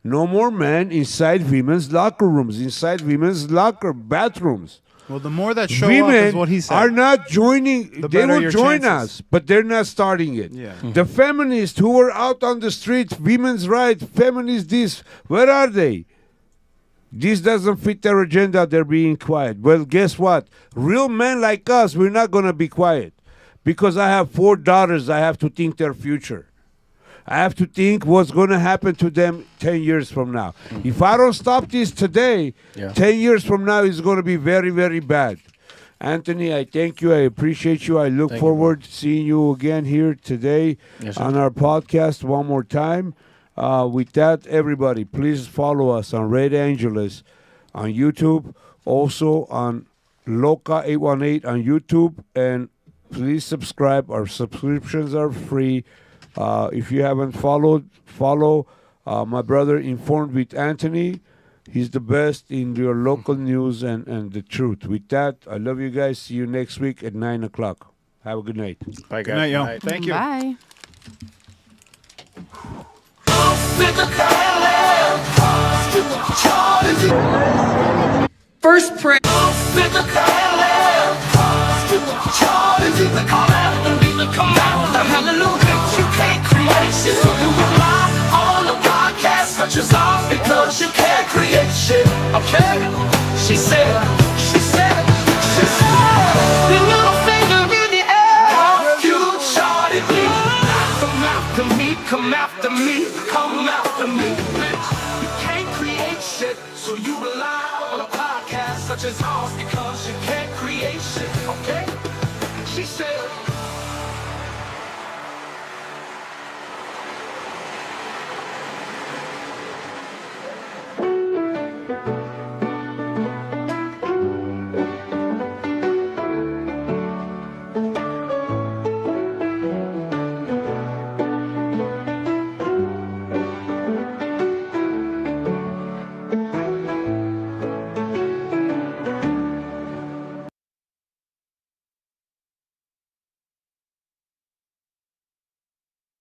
B: No more men inside women's locker rooms, inside women's locker bathrooms.
D: Well, the more that show
B: Women
D: up is what he said.
B: are not joining.
D: The
B: They
D: better
B: will
D: your
B: join
D: chances.
B: us, but they're not starting it.
D: Yeah.
B: The feminists who are out on the street, women's rights, feminists this, where are they? This doesn't fit their agenda. They're being quiet. Well, guess what? Real men like us, we're not going to be quiet. Because I have 4 daughters, I have to think their future. I have to think what's going to happen to them 10 years from now. If I don't stop this today, 10 years from now it's going to be very, very bad. Anthony, I thank you. I appreciate you. I look forward to seeing you again here today on our podcast one more time. With that, everybody, please follow us on Red Angeles on YouTube, also on Loka 818 on YouTube, and please subscribe. Our subscriptions are free. If you haven't followed, follow my brother Informed with Anthony. He's the best in your local news and the truth. With that, I love you guys. See you next week at 9 o'clock. Have a good night.
C: Bye, guys.
D: Good night, yo.
C: Bye.
D: Thank you.
E: Bye.
A: First print. Hallelujah, you can't create shit. So you rely on the podcast, such as ours, because you can't create shit. Okay? She said, the middle finger in the air. You charted me. Come after me, come after me, come after me, bitch. You can't create shit, so you rely on a podcast such as ours, because you can't create shit. Okay? She said.